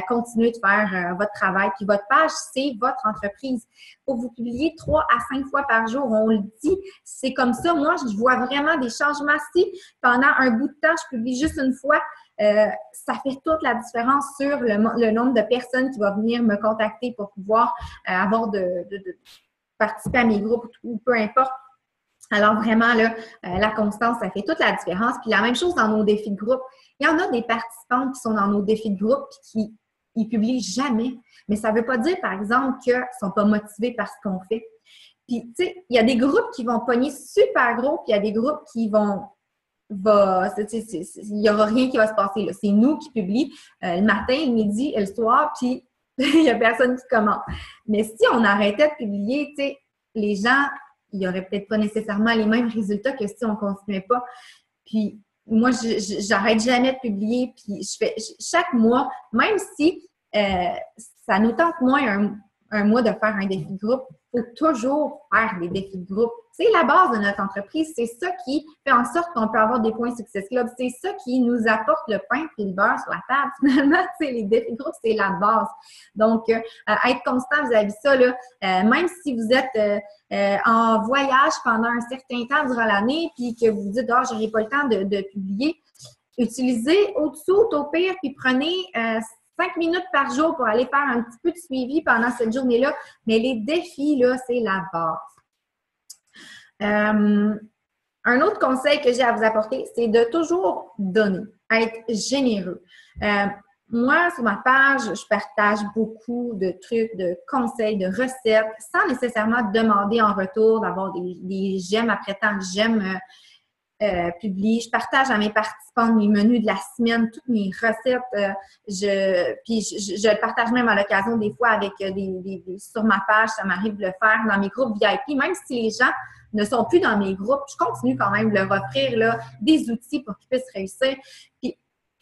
continuer de faire votre travail. Puis votre page, c'est votre entreprise. Il faut que vous publiez 3 à 5 fois par jour. On le dit, c'est comme ça. Moi, je vois vraiment des changements. Si pendant un bout de temps, je publie juste une fois, ça fait toute la différence sur le nombre de personnes qui vont venir me contacter pour pouvoir avoir de participer à mes groupes ou peu importe. Alors vraiment, là, la constance, ça fait toute la différence. Puis la même chose dans nos défis de groupe. Il y en a des participants qui sont dans nos défis de groupe et qui ne publient jamais. Mais ça ne veut pas dire, par exemple, qu'ils ne sont pas motivés par ce qu'on fait. Puis, tu sais, il y a des groupes qui vont pogner super gros, puis il y a des groupes qui vont il n'y aura rien qui va se passer. C'est nous qui publions le matin, le midi et le soir, puis il n'y a personne qui commente. Mais si on arrêtait de publier, tu sais, les gens, il n'y aurait peut-être pas nécessairement les mêmes résultats que si on ne continuait pas. Puis moi, j'arrête jamais de publier, puis je fais chaque mois, même si ça nous tente moins un mois de faire un défi de groupe, il faut toujours faire des défis de groupe. C'est la base de notre entreprise. C'est ça qui fait en sorte qu'on peut avoir des points Success Club. C'est ça qui nous apporte le pain et le beurre sur la table. Finalement, les défis de groupe, c'est la base. Donc, être constant vis-à-vis de ça, là, même si vous êtes en voyage pendant un certain temps durant l'année puis que vous dites « Ah, je n'aurai pas le temps de publier », utilisez au-dessous, au pire, puis prenez 5 minutes par jour pour aller faire un petit peu de suivi pendant cette journée-là. Mais les défis, là, c'est la base. Un autre conseil que j'ai à vous apporter, c'est de toujours donner, être généreux. Moi, sur ma page, je partage beaucoup de trucs, de conseils, de recettes, sans nécessairement demander en retour d'avoir des j'aime après tant que j'aime publie. Je partage à mes participants mes menus de la semaine, toutes mes recettes. Je le partage même à l'occasion des fois avec sur ma page. Ça m'arrive de le faire dans mes groupes VIP. Même si les gens ne sont plus dans mes groupes, je continue quand même de leur offrir là, des outils pour qu'ils puissent réussir. Puis,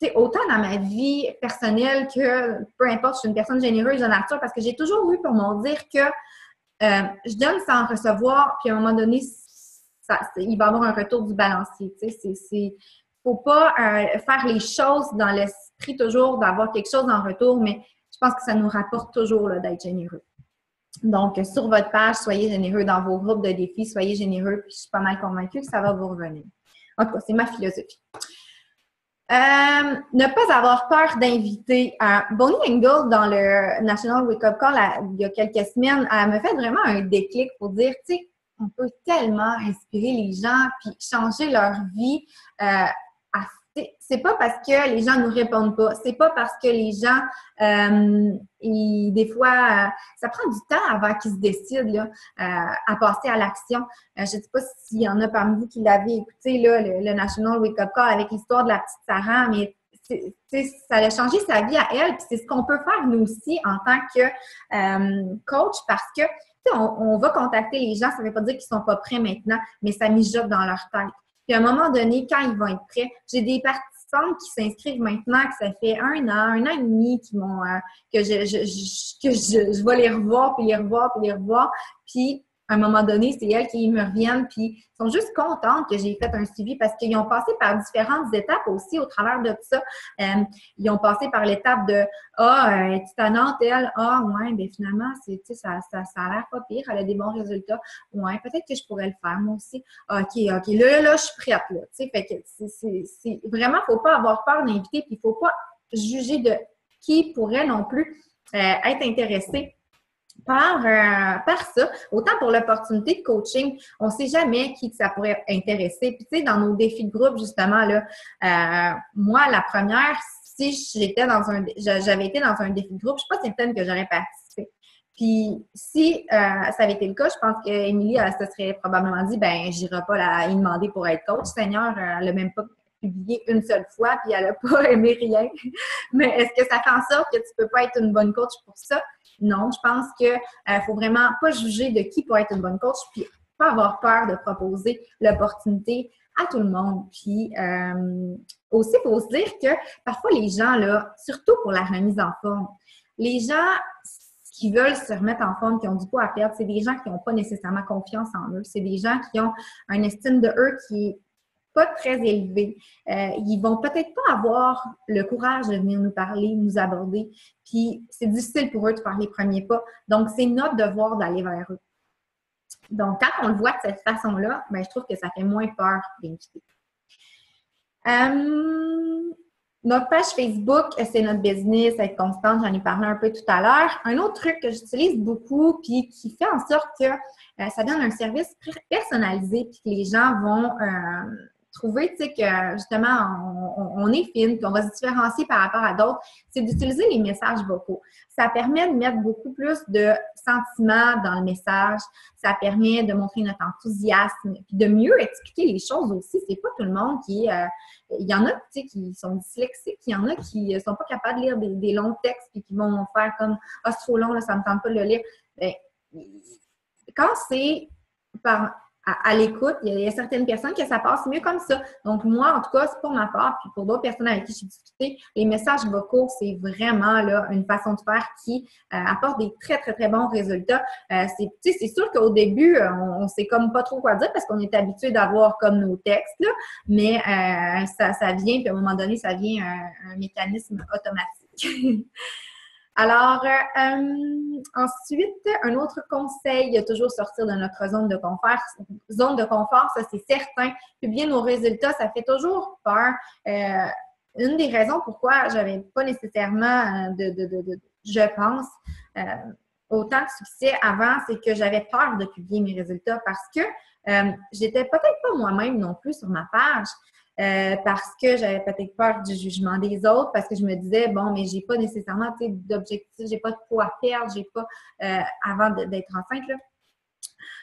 sais, autant dans ma vie personnelle que, peu importe, je suis une personne généreuse de nature parce que j'ai toujours eu pour m'en dire que je donne sans recevoir, puis à un moment donné, il va y avoir un retour du balancier. Tu sais, faut pas faire les choses dans l'esprit toujours d'avoir quelque chose en retour, mais je pense que ça nous rapporte toujours là, d'être généreux. Donc, sur votre page, soyez généreux dans vos groupes de défis, soyez généreux, puis je suis pas mal convaincue que ça va vous revenir. En tout cas, c'est ma philosophie. Ne pas avoir peur d'inviter. Bonnie Engel, dans le National Wake Up Call, il y a quelques semaines, elle me fait vraiment un déclic pour dire, tu sais, on peut tellement inspirer les gens puis changer leur vie. C'est pas parce que les gens nous répondent pas, c'est pas parce que les gens, des fois, ça prend du temps avant qu'ils se décident là, à passer à l'action. Je ne sais pas s'il y en a parmi vous qui l'avaient écouté, là, le National Wake Up Call avec l'histoire de la petite Sarah, mais ça a changé sa vie à elle, puis c'est ce qu'on peut faire nous aussi en tant que coach parce que on va contacter les gens, ça ne veut pas dire qu'ils ne sont pas prêts maintenant, mais ça mijote dans leur tête. Puis à un moment donné, quand ils vont être prêts, j'ai des participantes qui s'inscrivent maintenant, que ça fait un an et demi, qui m'ont que je vais les revoir, puis les revoir, puis les revoir. Puis à un moment donné, c'est elles qui me reviennent, puis ils sont juste contentes que j'ai fait un suivi parce qu'ils ont passé par différentes étapes aussi au travers de ça. Ils ont passé par l'étape de tu t'annonces, elle, ouais, bien finalement, ça a l'air pas pire, elle a des bons résultats. Ouais, peut-être que je pourrais le faire, moi aussi. OK, là, je suis prête, là. Tu sais, fait que c'est vraiment, faut pas avoir peur d'inviter, puis il faut pas juger de qui pourrait non plus être intéressé par ça. Autant pour l'opportunité de coaching, on ne sait jamais qui ça pourrait intéresser. Puis, tu sais, dans nos défis de groupe, justement, là, moi, la première, si j'avais été dans un défi de groupe, je ne suis pas certaine que j'aurais participé. Puis, si ça avait été le cas, je pense qu'Émilie, elle se serait probablement dit, ben, j'irai pas y demander pour être coach. Seigneur, elle n'a même pas publié une seule fois, puis elle n'a pas aimé rien. Mais est-ce que ça fait en sorte que tu ne peux pas être une bonne coach pour ça? Non, je pense qu'il faut vraiment pas juger de qui pourrait être une bonne coach, puis pas avoir peur de proposer l'opportunité à tout le monde. Puis aussi, il faut se dire que parfois les gens, là, surtout pour la remise en forme, les gens qui veulent se remettre en forme, qui ont du poids à perdre, c'est des gens qui n'ont pas nécessairement confiance en eux. C'est des gens qui ont une estime de eux qui est pas très élevé. Ils vont peut-être pas avoir le courage de venir nous parler, nous aborder, puis c'est difficile pour eux de faire les premiers pas. Donc, c'est notre devoir d'aller vers eux. Donc, quand on le voit de cette façon-là, ben, je trouve que ça fait moins peur d'inviter. Notre page Facebook, c'est notre business, être constante, j'en ai parlé un peu tout à l'heure. Un autre truc que j'utilise beaucoup, puis qui fait en sorte que ça donne un service personnalisé, puis que les gens vont trouver, tu sais, que justement, on est fine, qu'on va se différencier par rapport à d'autres, c'est d'utiliser les messages vocaux. Ça permet de mettre beaucoup plus de sentiments dans le message. Ça permet de montrer notre enthousiasme, puis de mieux expliquer les choses aussi. C'est pas tout le monde qui est... il y en a, tu sais, qui sont dyslexiques, il y en a qui sont pas capables de lire des longs textes puis qui vont faire comme « Ah, c'est trop long, là, ça me tente pas de le lire. » Bien, quand c'est à l'écoute, il y a certaines personnes que ça passe mieux comme ça. Donc, moi, en tout cas, c'est pour ma part, puis pour d'autres personnes avec qui j'ai discuté, les messages vocaux, c'est vraiment là une façon de faire qui apporte des très, très, très bons résultats. C'est sûr qu'au début, on sait comme pas trop quoi dire parce qu'on est habitué d'avoir comme nos textes, là, mais ça vient, puis à un moment donné, ça vient un mécanisme automatique. Alors, ensuite, un autre conseil, toujours sortir de notre zone de confort. Zone de confort, ça c'est certain. Publier nos résultats, ça fait toujours peur. Une des raisons pourquoi j'avais pas nécessairement je pense, autant de succès avant, c'est que j'avais peur de publier mes résultats parce que j'étais peut-être pas moi-même non plus sur ma page. Parce que j'avais peut-être peur du jugement des autres, parce que je me disais, bon, mais j'ai pas nécessairement d'objectif, j'ai pas de poids à perdre, j'ai pas, avant d'être enceinte, là.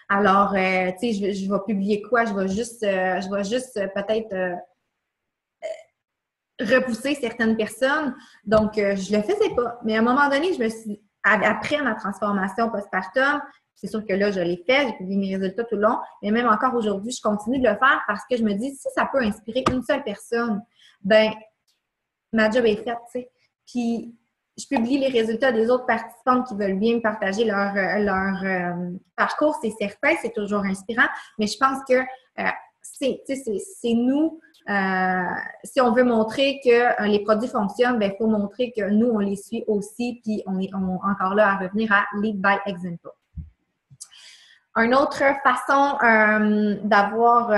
Alors, tu sais, je vais publier quoi? Je vais juste peut-être repousser certaines personnes. Donc, je le faisais pas. Mais à un moment donné, après ma transformation postpartum, c'est sûr que là, je l'ai fait, j'ai publié mes résultats tout le long, mais même encore aujourd'hui, je continue de le faire parce que je me dis, si ça peut inspirer une seule personne, ben ma job est faite, tu sais. Puis, je publie les résultats des autres participantes qui veulent bien me partager leur parcours. C'est certain, c'est toujours inspirant, mais je pense que c'est nous, si on veut montrer que les produits fonctionnent, il faut montrer que nous, on les suit aussi, puis on est encore là à revenir à Lead by Example. Une autre façon d'avoir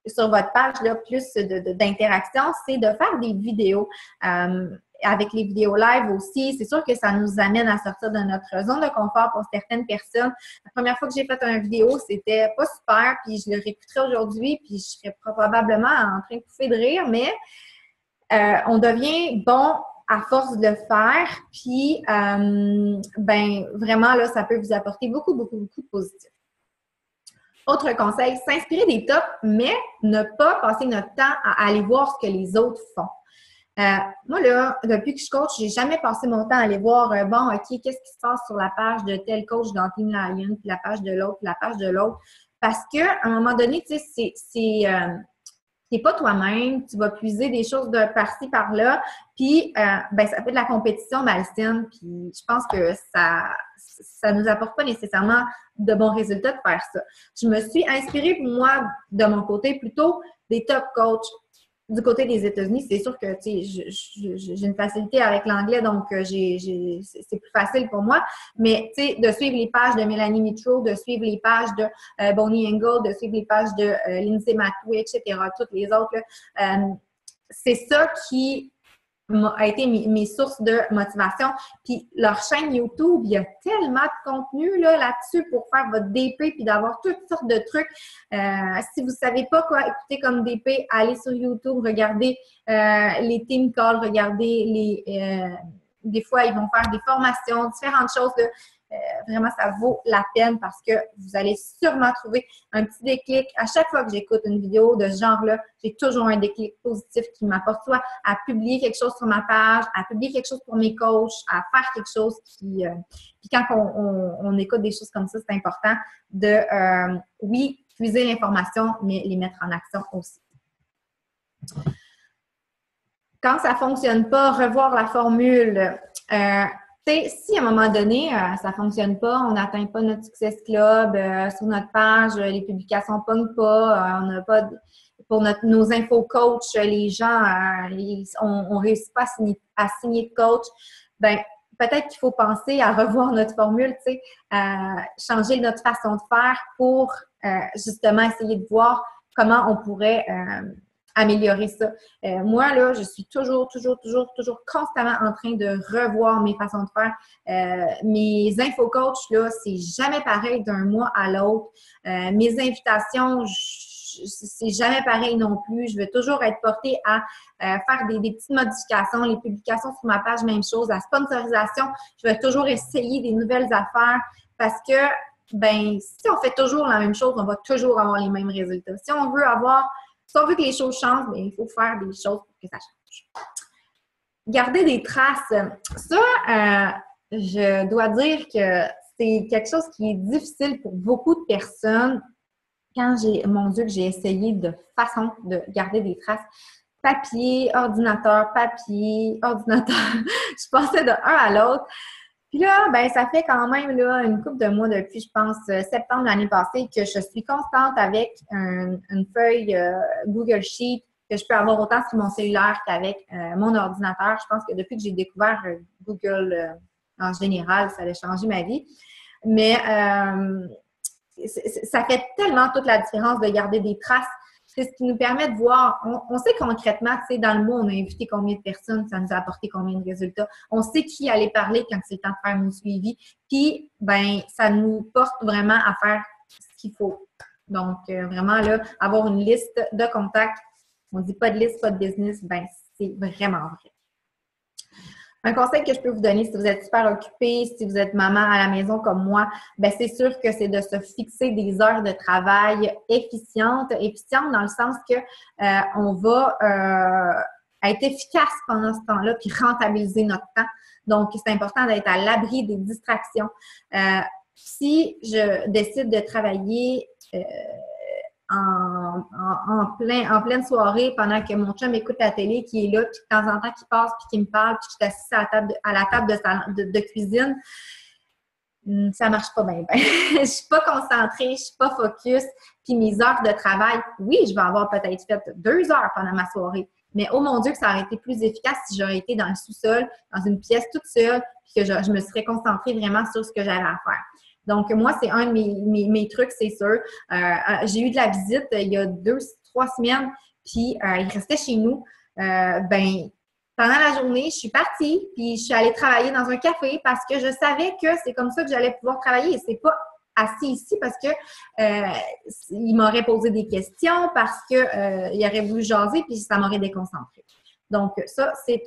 sur votre page là, plus d'interaction, c'est de faire des vidéos. Avec les vidéos live aussi, c'est sûr que ça nous amène à sortir de notre zone de confort pour certaines personnes. La première fois que j'ai fait une vidéo, c'était pas super, puis je le réécouterai aujourd'hui, puis je serais probablement en train de pouffer de rire, mais on devient bon à force de le faire, puis vraiment, là, ça peut vous apporter beaucoup, beaucoup, beaucoup de positif. Autre conseil, s'inspirer des tops, mais ne pas passer notre temps à aller voir ce que les autres font. Moi, là, depuis que je coach, j'ai jamais passé mon temps à aller voir, OK, qu'est-ce qui se passe sur la page de tel coach dans Team Lion, puis la page de l'autre, puis la page de l'autre. Parce qu'à un moment donné, tu sais, c'est pas toi-même, tu vas puiser des choses de par-ci, par-là, puis ça fait de la compétition malsaine, puis je pense que ça nous apporte pas nécessairement de bons résultats de faire ça. Je me suis inspirée, moi, de mon côté, plutôt des top coachs. Du côté des États-Unis, c'est sûr que j'ai une facilité avec l'anglais, donc c'est plus facile pour moi. Mais de suivre les pages de Mélanie Mitro, de suivre les pages de Bonnie Engel, de suivre les pages de Lindsay Matoué, etc., toutes les autres, là, c'est ça qui a été mes sources de motivation. Puis leur chaîne YouTube, il y a tellement de contenu là-dessus pour faire votre DP puis d'avoir toutes sortes de trucs. Si vous ne savez pas quoi écouter comme DP, allez sur YouTube, regardez les team calls, regardez des fois, ils vont faire des formations, différentes choses. Vraiment, ça vaut la peine parce que vous allez sûrement trouver un petit déclic. À chaque fois que j'écoute une vidéo de ce genre-là, j'ai toujours un déclic positif qui m'apporte soit à publier quelque chose sur ma page, à publier quelque chose pour mes coachs, à faire quelque chose qui... Puis quand on écoute des choses comme ça, c'est important de, oui, puiser l'information, mais les mettre en action aussi. Quand ça ne fonctionne pas, revoir la formule. Si à un moment donné, ça ne fonctionne pas, on n'atteint pas notre Success Club, sur notre page, les publications ne pognent pas, on n'a pas pour nos infos coach, les gens, on ne réussit pas à signer de coach, peut-être qu'il faut penser à revoir notre formule, changer notre façon de faire pour justement essayer de voir comment on pourrait améliorer ça. Moi, là, je suis toujours constamment en train de revoir mes façons de faire. Mes infocoachs, là, c'est jamais pareil d'un mois à l'autre. Mes invitations, c'est jamais pareil non plus. Je vais toujours être portée à faire des petites modifications. Les publications sur ma page, même chose. La sponsorisation, je vais toujours essayer des nouvelles affaires parce que, si on fait toujours la même chose, on va toujours avoir les mêmes résultats. Si on veut que les choses changent, il faut faire des choses pour que ça change. Garder des traces. Ça, je dois dire que c'est quelque chose qui est difficile pour beaucoup de personnes. Quand que j'ai essayé de façon de garder des traces. Papier, ordinateur, je passais de un à l'autre. Puis là, ça fait quand même là, une couple de mois depuis, je pense, septembre l'année passée, que je suis constante avec une feuille Google Sheet que je peux avoir autant sur mon cellulaire qu'avec mon ordinateur. Je pense que depuis que j'ai découvert Google en général, ça a changé ma vie. Mais ça fait tellement toute la différence de garder des traces. C'est ce qui nous permet de voir, on sait concrètement, tu sais, dans le mois, on a invité combien de personnes, ça nous a apporté combien de résultats. On sait qui allait parler quand c'est le temps de faire nos suivis. Puis, ça nous porte vraiment à faire ce qu'il faut. Donc, vraiment, là, avoir une liste de contacts. On dit pas de liste, pas de business, c'est vraiment vrai. Un conseil que je peux vous donner, si vous êtes super occupé, si vous êtes maman à la maison comme moi, c'est sûr que c'est de se fixer des heures de travail efficientes dans le sens que on va être efficace pendant ce temps-là puis rentabiliser notre temps. Donc, c'est important d'être à l'abri des distractions. Si je décide de travailler en pleine soirée pendant que mon chum écoute la télé, qui est là, puis de temps en temps qui passe, puis qui me parle, puis je suis assise à la table de cuisine, ça marche pas bien. Je suis pas concentrée, je suis pas focus, puis mes heures de travail, oui, je vais avoir peut-être fait 2 heures pendant ma soirée, mais oh mon Dieu que ça aurait été plus efficace si j'aurais été dans le sous-sol, dans une pièce toute seule, puis que je me serais concentrée vraiment sur ce que j'avais à faire. Donc, moi, c'est un de mes trucs, c'est sûr. J'ai eu de la visite il y a 2-3 semaines, puis il restait chez nous. Pendant la journée, je suis partie, puis je suis allée travailler dans un café parce que je savais que c'est comme ça que j'allais pouvoir travailler. C'est pas assis ici parce que il m'aurait posé des questions, parce que il aurait voulu jaser, puis ça m'aurait déconcentré. Donc, ça, c'est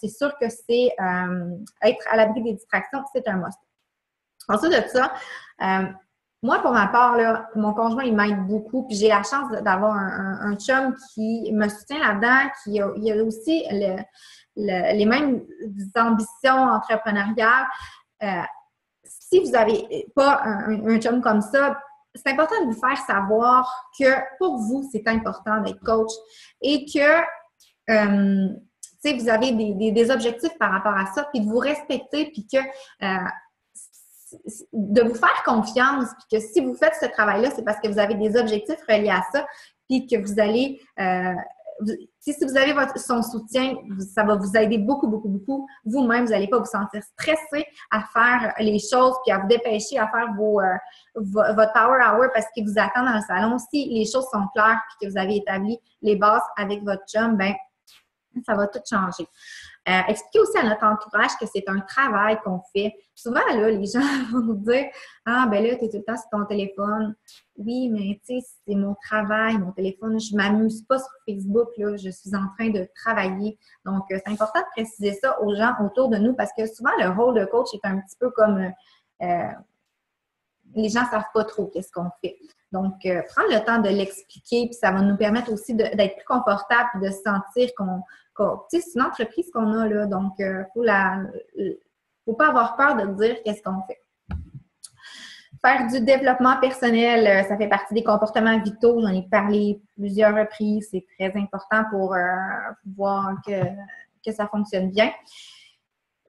sûr que c'est être à l'abri des distractions, c'est un must. Ensuite de ça, moi, pour ma part, là, mon conjoint, il m'aide beaucoup. Puis j'ai la chance d'avoir un chum qui me soutient là-dedans, il a aussi les mêmes ambitions entrepreneuriales. Si vous n'avez pas un chum comme ça, c'est important de vous faire savoir que pour vous, c'est important d'être coach et que vous avez des objectifs par rapport à ça, puis de vous respecter, puis que de vous faire confiance, puis que si vous faites ce travail-là, c'est parce que vous avez des objectifs reliés à ça, puis que vous allez, si vous avez son soutien, ça va vous aider beaucoup, beaucoup, beaucoup. Vous-même, vous n'allez pas vous sentir stressé à faire les choses, puis à vous dépêcher à faire votre power hour parce qu'il vous attend dans le salon. Si les choses sont claires, puis que vous avez établi les bases avec votre chum, ben ça va tout changer. Expliquez aussi à notre entourage que c'est un travail qu'on fait. Souvent, là, les gens vont nous dire « Ah, ben là, tu es tout le temps sur ton téléphone. » Oui, mais tu sais, c'est mon travail, mon téléphone. Je ne m'amuse pas sur Facebook, là. Je suis en train de travailler. Donc, c'est important de préciser ça aux gens autour de nous parce que souvent, le rôle de coach est un petit peu comme les gens ne savent pas trop qu'est-ce qu'on fait. Donc, prendre le temps de l'expliquer, puis ça va nous permettre aussi d'être plus confortable et de se sentir tu sais, c'est une entreprise qu'on a, là. Donc, faut pas avoir peur de dire qu'est-ce qu'on fait. Faire du développement personnel, ça fait partie des comportements vitaux. J'en ai parlé plusieurs reprises. C'est très important pour voir que ça fonctionne bien.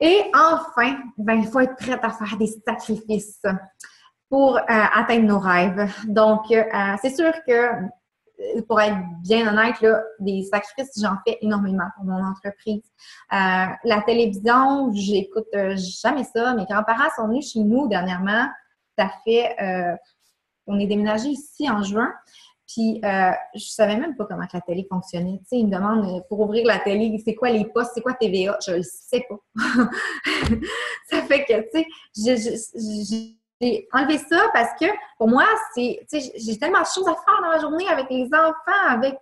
Et enfin, il faut être prête à faire des sacrifices pour atteindre nos rêves. Donc, c'est sûr que, pour être bien honnête, là, des sacrifices, j'en fais énormément pour mon entreprise. La télévision, j'écoute jamais ça. Mes grands-parents sont venus chez nous dernièrement. Ça fait... on est déménagé ici en juin. Puis, je savais même pas comment la télé fonctionnait. Tu sais, ils me demandent, pour ouvrir la télé, c'est quoi les postes, c'est quoi TVA? Je le sais pas. Ça fait que, tu sais, j'ai enlevé ça parce que, pour moi, c'est, tu sais, j'ai tellement de choses à faire dans la journée avec les enfants, avec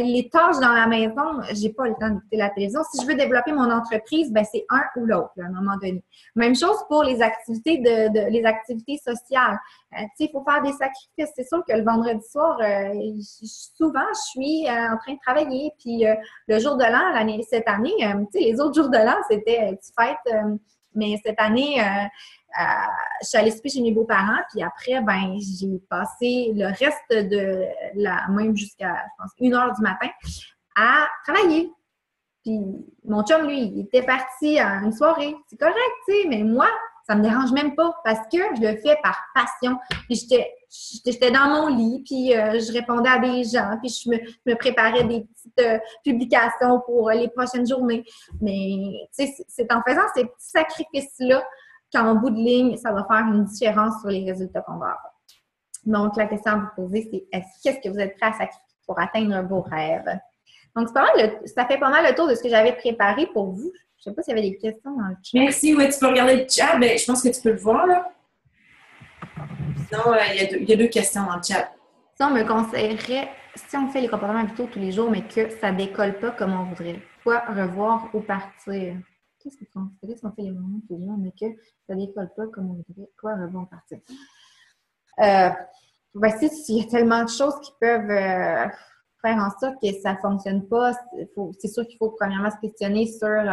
les tâches dans la maison. J'ai pas le temps d'écouter la télévision. Si je veux développer mon entreprise, ben c'est un ou l'autre, là, à un moment donné. Même chose pour les activités les activités sociales. Tu sais, il faut faire des sacrifices. C'est sûr que le vendredi soir, souvent, je suis en train de travailler. Puis le jour de l'an, cette année, tu sais, les autres jours de l'an, c'était tu fêtes. Mais cette année, je suis allée souper chez mes beaux-parents, puis après, ben j'ai passé le reste de même jusqu'à, je pense, 1h du matin, à travailler. Puis mon chum, lui, il était parti à une soirée. C'est correct, tu sais, mais moi, ça me dérange même pas parce que je le fais par passion. Puis j'étais dans mon lit, puis je répondais à des gens, puis je me préparais des petites publications pour les prochaines journées. Mais, tu sais, c'est en faisant ces petits sacrifices-là qu'en bout de ligne, ça va faire une différence sur les résultats qu'on va avoir. Donc, la question à vous poser, c'est qu'est-ce que vous êtes prêt à sacrifier pour atteindre vos rêves? Donc, c'est pas mal ça fait pas mal le tour de ce que j'avais préparé pour vous. Je sais pas s'il y avait des questions dans le chat. Merci, oui, tu peux regarder le chat. Ben, je pense que tu peux le voir, là. Sinon, il y a deux questions dans le chat. Si on me conseillerait, si on fait les comportements vitaux tous les jours, mais que ça décolle pas comme on voudrait, quoi revoir ou partir? Qu'est-ce qu'on fait les moments tous les jours, mais que ça décolle pas comme on voudrait, quoi revoir ou partir? Il y a tellement de choses qui peuvent faire en sorte que ça ne fonctionne pas. C'est sûr qu'il faut premièrement se questionner sur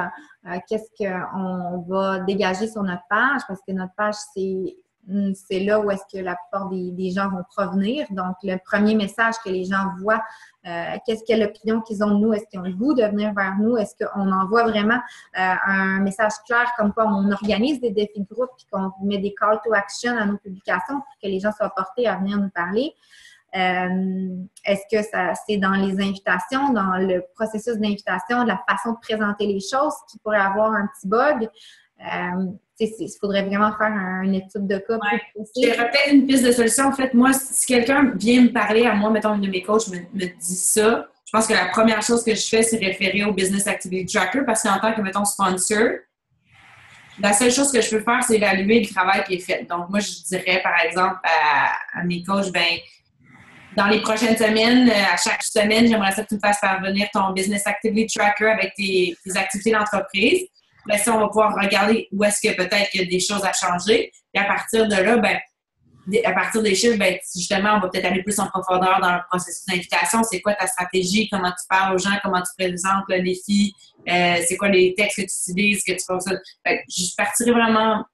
qu'est-ce qu'on va dégager sur notre page, parce que notre page, c'est c'est là où est-ce que la plupart des gens vont provenir. Donc, le premier message que les gens voient, qu'est-ce que l'opinion qu'ils ont de nous? Est-ce qu'ils ont le goût de venir vers nous? Est-ce qu'on envoie vraiment un message clair comme quoi on organise des défis de groupe et qu'on met des call to action à nos publications pour que les gens soient portés à venir nous parler? Est-ce que c'est dans les invitations, dans le processus d'invitation, de la façon de présenter les choses qui pourrait avoir un petit bug? Il faudrait vraiment faire une étude de cas. Ouais. J'ai peut-être une piste de solution. En fait, moi, si quelqu'un vient me parler à moi, mettons, une de mes coachs me dit ça, je pense que la première chose que je fais, c'est référer au Business Activity Tracker parce qu'en tant que, mettons, sponsor, la seule chose que je peux faire, c'est évaluer le travail qui est fait. Donc, moi, je dirais, par exemple, à mes coachs, dans les prochaines semaines, à chaque semaine, j'aimerais ça que tu me fasses parvenir ton Business Activity Tracker avec tes activités d'entreprise. Ça, on va pouvoir regarder où est-ce que peut-être il y a des choses à changer. Et à partir de là, à partir des chiffres, justement, on va peut-être aller plus en profondeur dans le processus d'invitation. C'est quoi ta stratégie? Comment tu parles aux gens? Comment tu présentes le défi? C'est quoi les textes que tu utilises? Que tu fonctionnes? Je partirais vraiment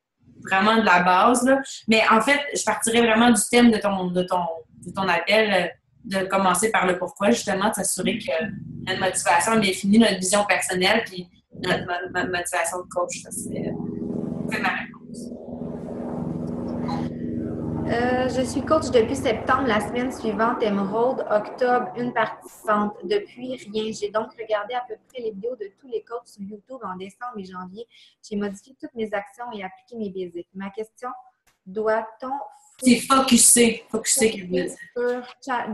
de la base, là. Mais en fait, je partirais vraiment du thème de ton appel, de commencer par le pourquoi, justement, de s'assurer que notre motivation est bien définie, notre vision personnelle, puis notre motivation de coach. C'est ma réponse. Je suis coach depuis septembre. La semaine suivante, émeraude. Octobre, une participante. Depuis, rien. J'ai donc regardé à peu près les vidéos de tous les coachs sur YouTube en décembre et janvier. J'ai modifié toutes mes actions et appliqué mes basics. Ma question, doit-on c'est focuser sur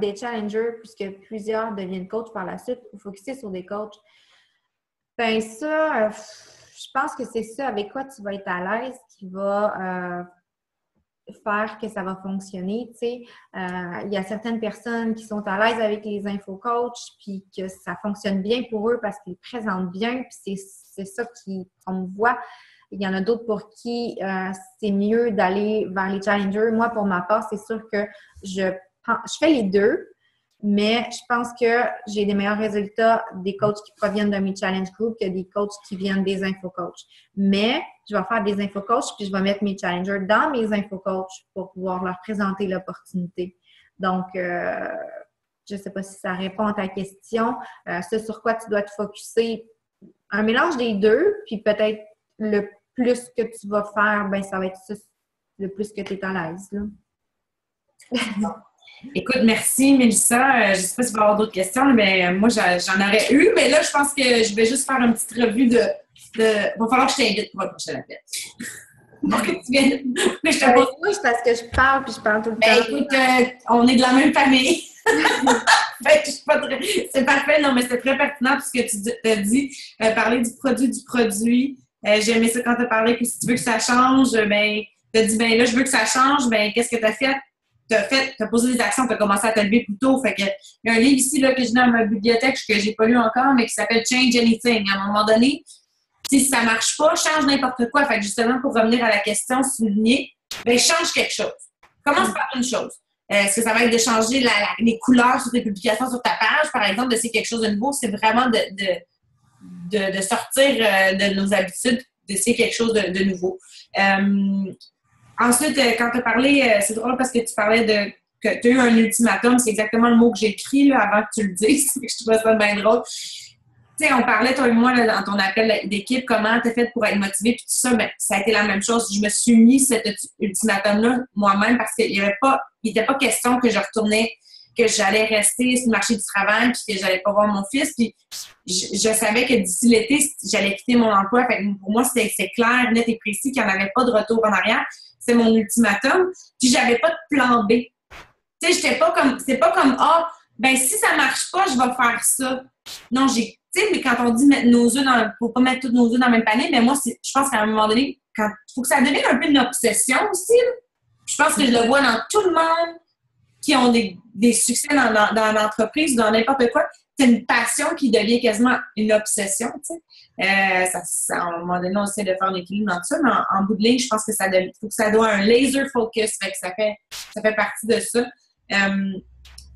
des challengers puisque plusieurs deviennent coachs par la suite ou focuser sur des coachs? Ben ça, je pense que c'est ça avec quoi tu vas être à l'aise qui va faire que ça va fonctionner, tu sais. Il y a certaines personnes qui sont à l'aise avec les infocoachs puis que ça fonctionne bien pour eux parce qu'ils présentent bien puis c'est ça qu'ils promouvoient. Il y en a d'autres pour qui c'est mieux d'aller vers les challengers. Moi, pour ma part, c'est sûr que je fais les deux, mais je pense que j'ai des meilleurs résultats des coachs qui proviennent de mes challenge groups que des coachs qui viennent des infocoachs. Mais je vais faire des infocoachs puis je vais mettre mes challengers dans mes infocoachs pour pouvoir leur présenter l'opportunité. Donc, je ne sais pas si ça répond à ta question. Ce sur quoi tu dois te focusser, un mélange des deux, puis peut-être le plus que tu vas faire, ça va être ça, le plus que tu es à l'aise, là. Écoute, merci Mélissa. Je ne sais pas si tu vas avoir d'autres questions, mais moi, j'en aurais eu. Mais là, je pense que je vais juste faire une petite revue de... Il va falloir que je t'invite pour le prochain appel. Pour que tu viennes. Mais je te pose... Oui, c'est parce que je parle puis je parle tout le temps. Écoute, on est de la même famille. C'est parfait. Non, mais c'est très pertinent parce que tu as dit parler du produit. J'ai aimé ça quand tu as parlé que si tu veux que ça change, tu as dit, là, je veux que ça change. Qu'est-ce que tu as fait? Tu as posé des actions, tu as commencé à te lever plus tôt. Fait que, il y a un livre ici là, que j'ai dans ma bibliothèque que j'ai pas lu encore, mais qui s'appelle Change Anything. À un moment donné, si ça marche pas, change n'importe quoi. Fait que justement, pour revenir à la question soulignée, change quelque chose. Commence par une chose. Est-ce que ça va être de changer les couleurs sur tes publications sur ta page, par exemple, d'essayer quelque chose de nouveau? C'est vraiment de sortir de nos habitudes, d'essayer quelque chose de nouveau. Ensuite, quand tu as parlé, c'est drôle parce que tu parlais que tu as eu un ultimatum, c'est exactement le mot que j'ai écrit là, avant que tu le dises. Je trouvais ça bien drôle. Tu sais, on parlait, toi et moi, là, dans ton appel d'équipe, comment tu as fait pour être motivé, puis tout ça, ça a été la même chose. Je me suis mis cet ultimatum-là moi-même parce qu'il n'était pas question que je retournais, que j'allais rester sur le marché du travail, puis que j'allais pas voir mon fils. Puis je savais que d'ici l'été, j'allais quitter mon emploi. Fait que pour moi, c'est clair, net et précis qu'il n'y en avait pas de retour en arrière. C'est mon ultimatum. Puis j'avais pas de plan B. Tu sais, c'est pas comme si ça marche pas, je vais faire ça. Non, tu sais, mais quand on dit mettre nos œufs faut pas mettre tous nos œufs dans le même panier, mais moi, je pense qu'à un moment donné, il faut que ça devienne un peu une obsession aussi. Là. Je pense que je le vois dans tout le monde qui ont des succès dans l'entreprise, dans n'importe quoi. C'est une passion qui devient quasiment une obsession, tu sais. À un moment donné, on essaie de faire un équilibre dans tout ça, mais en bout de ligne, je pense que faut que ça doit un laser focus, fait que ça fait partie de ça.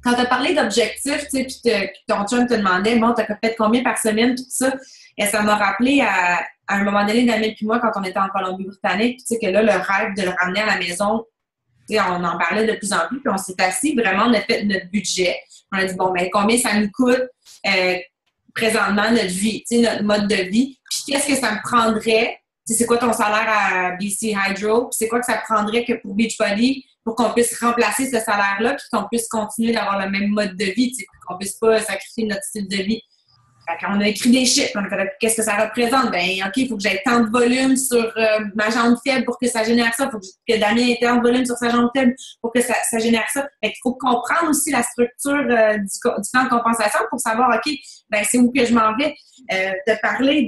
Quand tu as parlé d'objectifs, tu sais, puis ton chum te demandait, bon, tu as fait combien par semaine, tout ça, et ça m'a rappelé à à un moment donné, Daniel puis moi, quand on était en Colombie-Britannique, tu sais, que là, le rêve de le ramener à la maison, tu sais, on en parlait de plus en plus, puis on s'est assis, vraiment, on a fait notre budget. On a dit, bon, ben combien ça nous coûte présentement notre vie, tu sais, notre mode de vie, puis qu'est-ce que ça me prendrait, tu sais, c'est quoi ton salaire à BC Hydro, puis c'est quoi que ça prendrait que pour Beachbody, pour qu'on puisse remplacer ce salaire-là, puis qu'on puisse continuer d'avoir le même mode de vie, tu sais, qu'on puisse pas sacrifier notre style de vie. Quand on a écrit des chiffres, on a fait qu'est-ce que ça représente? Ben, OK, il faut que j'aie tant de volume sur ma jambe faible pour que ça génère ça. Il faut que Damien ait tant de volume sur sa jambe faible pour que ça génère ça. Fait qu'il faut comprendre aussi la structure du plan de compensation pour savoir, OK, ben, c'est où que je m'en vais. De parler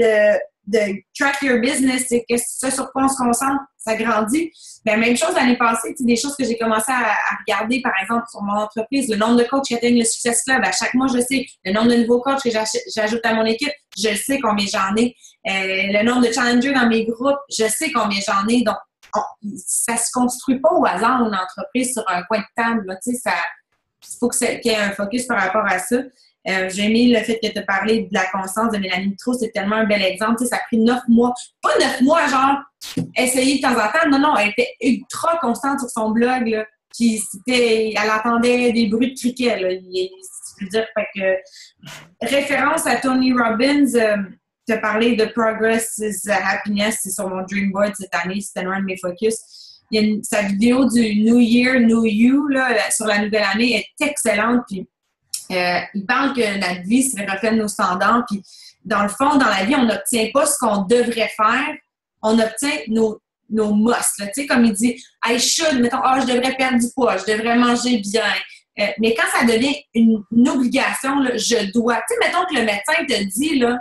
de track your business, c'est que ça sur quoi on se concentre, ça grandit. Ben, même chose l'année passée, des choses que j'ai commencé à regarder, par exemple, sur mon entreprise, le nombre de coachs qui atteignent le Success Club. À chaque mois, je sais le nombre de nouveaux coachs que j'ajoute à mon équipe, je sais combien j'en ai. Le nombre de challengers dans mes groupes, je sais combien j'en ai. Donc, ça se construit pas au hasard, une entreprise sur un coin de table. Là, il faut qu'il y ait un focus par rapport à ça. J'ai aimé le fait que tu as parlé de la constance de Mélanie Mitro, c'est tellement un bel exemple. Tu sais, ça a pris 9 mois. Pas 9 mois, genre, essayer de temps en temps. Non, elle était ultra constante sur son blog. Là. Puis elle entendait des bruits de criquets. Là. Je veux dire, fait que, référence à Tony Robbins, tu as parlé de Progress is Happiness, c'est sur mon Dream Board cette année, c'était un de mes focus. Il y a sa vidéo du New Year, New You là, sur la nouvelle année est excellente. Puis, il parle que notre vie, c'est le reflet de nos standards. Puis, dans le fond, dans la vie, on n'obtient pas ce qu'on devrait faire. On obtient nos must. Tu sais, comme il dit, I should, mettons, je devrais perdre du poids, je devrais manger bien. Mais quand ça devient une obligation, là, je dois. Tu sais, mettons que le médecin te dit, là,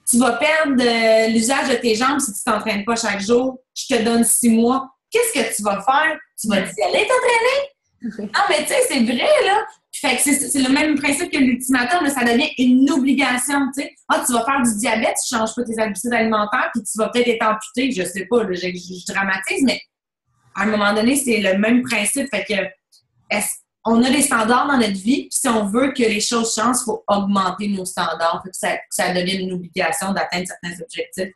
tu vas perdre l'usage de tes jambes si tu ne t'entraînes pas chaque jour. Je te donne 6 mois. Qu'est-ce que tu vas faire? Tu vas y aller t'entraîner? Non, mais tu sais, c'est vrai, là. Fait que c'est le même principe que l'ultimatum, là, ça devient une obligation, tu sais. Tu vas faire du diabète, tu ne changes pas tes habitudes alimentaires, puis tu vas peut-être être amputé, je sais pas, là, je dramatise, mais à un moment donné, c'est le même principe. Fait que, on a des standards dans notre vie, puis si on veut que les choses changent, il faut augmenter nos standards, faut que ça devienne une obligation d'atteindre certains objectifs.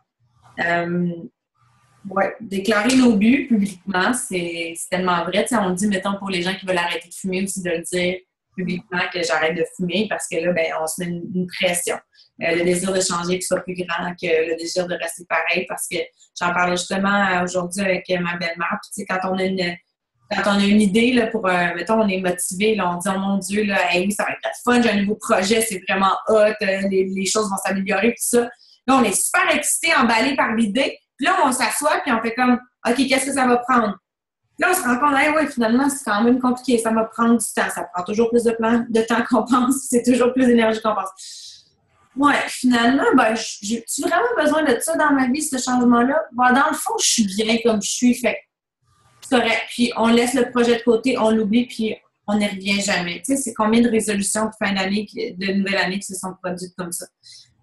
Ouais, déclarer nos buts publiquement, c'est tellement vrai. T'sais, on le dit, mettons, pour les gens qui veulent arrêter de fumer aussi, de le dire publiquement que j'arrête de fumer parce que là, ben, on se met une pression. Le désir de changer qui soit plus grand que le désir de rester pareil parce que j'en parlais justement aujourd'hui avec ma belle-mère. Puis, tu sais, quand on a une idée là, pour, mettons, on est motivé, là, on dit, oh mon Dieu, là, hey, oui, ça va être fun, j'ai un nouveau projet, c'est vraiment hot, les choses vont s'améliorer, tout ça. Là, on est super excités, emballés par l'idée. Puis là, on s'assoit, puis on fait comme, OK, qu'est-ce que ça va prendre? Là, on se rend compte, oui, finalement, c'est quand même compliqué. Ça va prendre du temps. Ça prend toujours plus de temps qu'on pense. C'est toujours plus d'énergie qu'on pense. Ouais, finalement, ben, j'ai-tu vraiment besoin de ça dans ma vie, ce changement-là? Ben, dans le fond, je suis bien comme je suis. Fait c'est correct. Puis, on laisse le projet de côté, on l'oublie, puis on n'y revient jamais. Tu sais, c'est combien de résolutions de fin d'année, de nouvelle année qui se sont produites comme ça?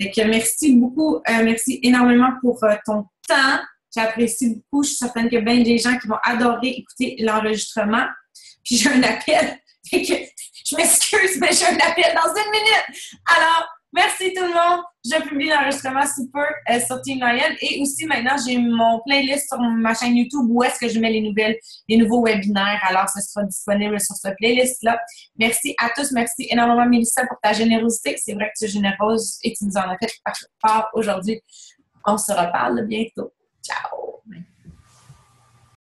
Fait que merci beaucoup. Merci énormément pour ton temps. J'apprécie beaucoup. Je suis certaine qu'il y a bien des gens qui vont adorer écouter l'enregistrement. Puis j'ai un appel. Fait que, je m'excuse, mais j'ai un appel dans 1 minute. Alors, merci tout le monde. Je publie l'enregistrement sous peu sur Team Lion. Et aussi, maintenant, j'ai mon playlist sur ma chaîne YouTube où est-ce que je mets les nouveaux webinaires. Alors, ce sera disponible sur cette playlist-là. Merci à tous. Merci énormément, Mélissa, pour ta générosité. C'est vrai que tu es généreuse et tu nous en as fait part aujourd'hui. On se reparle bientôt. Ciao!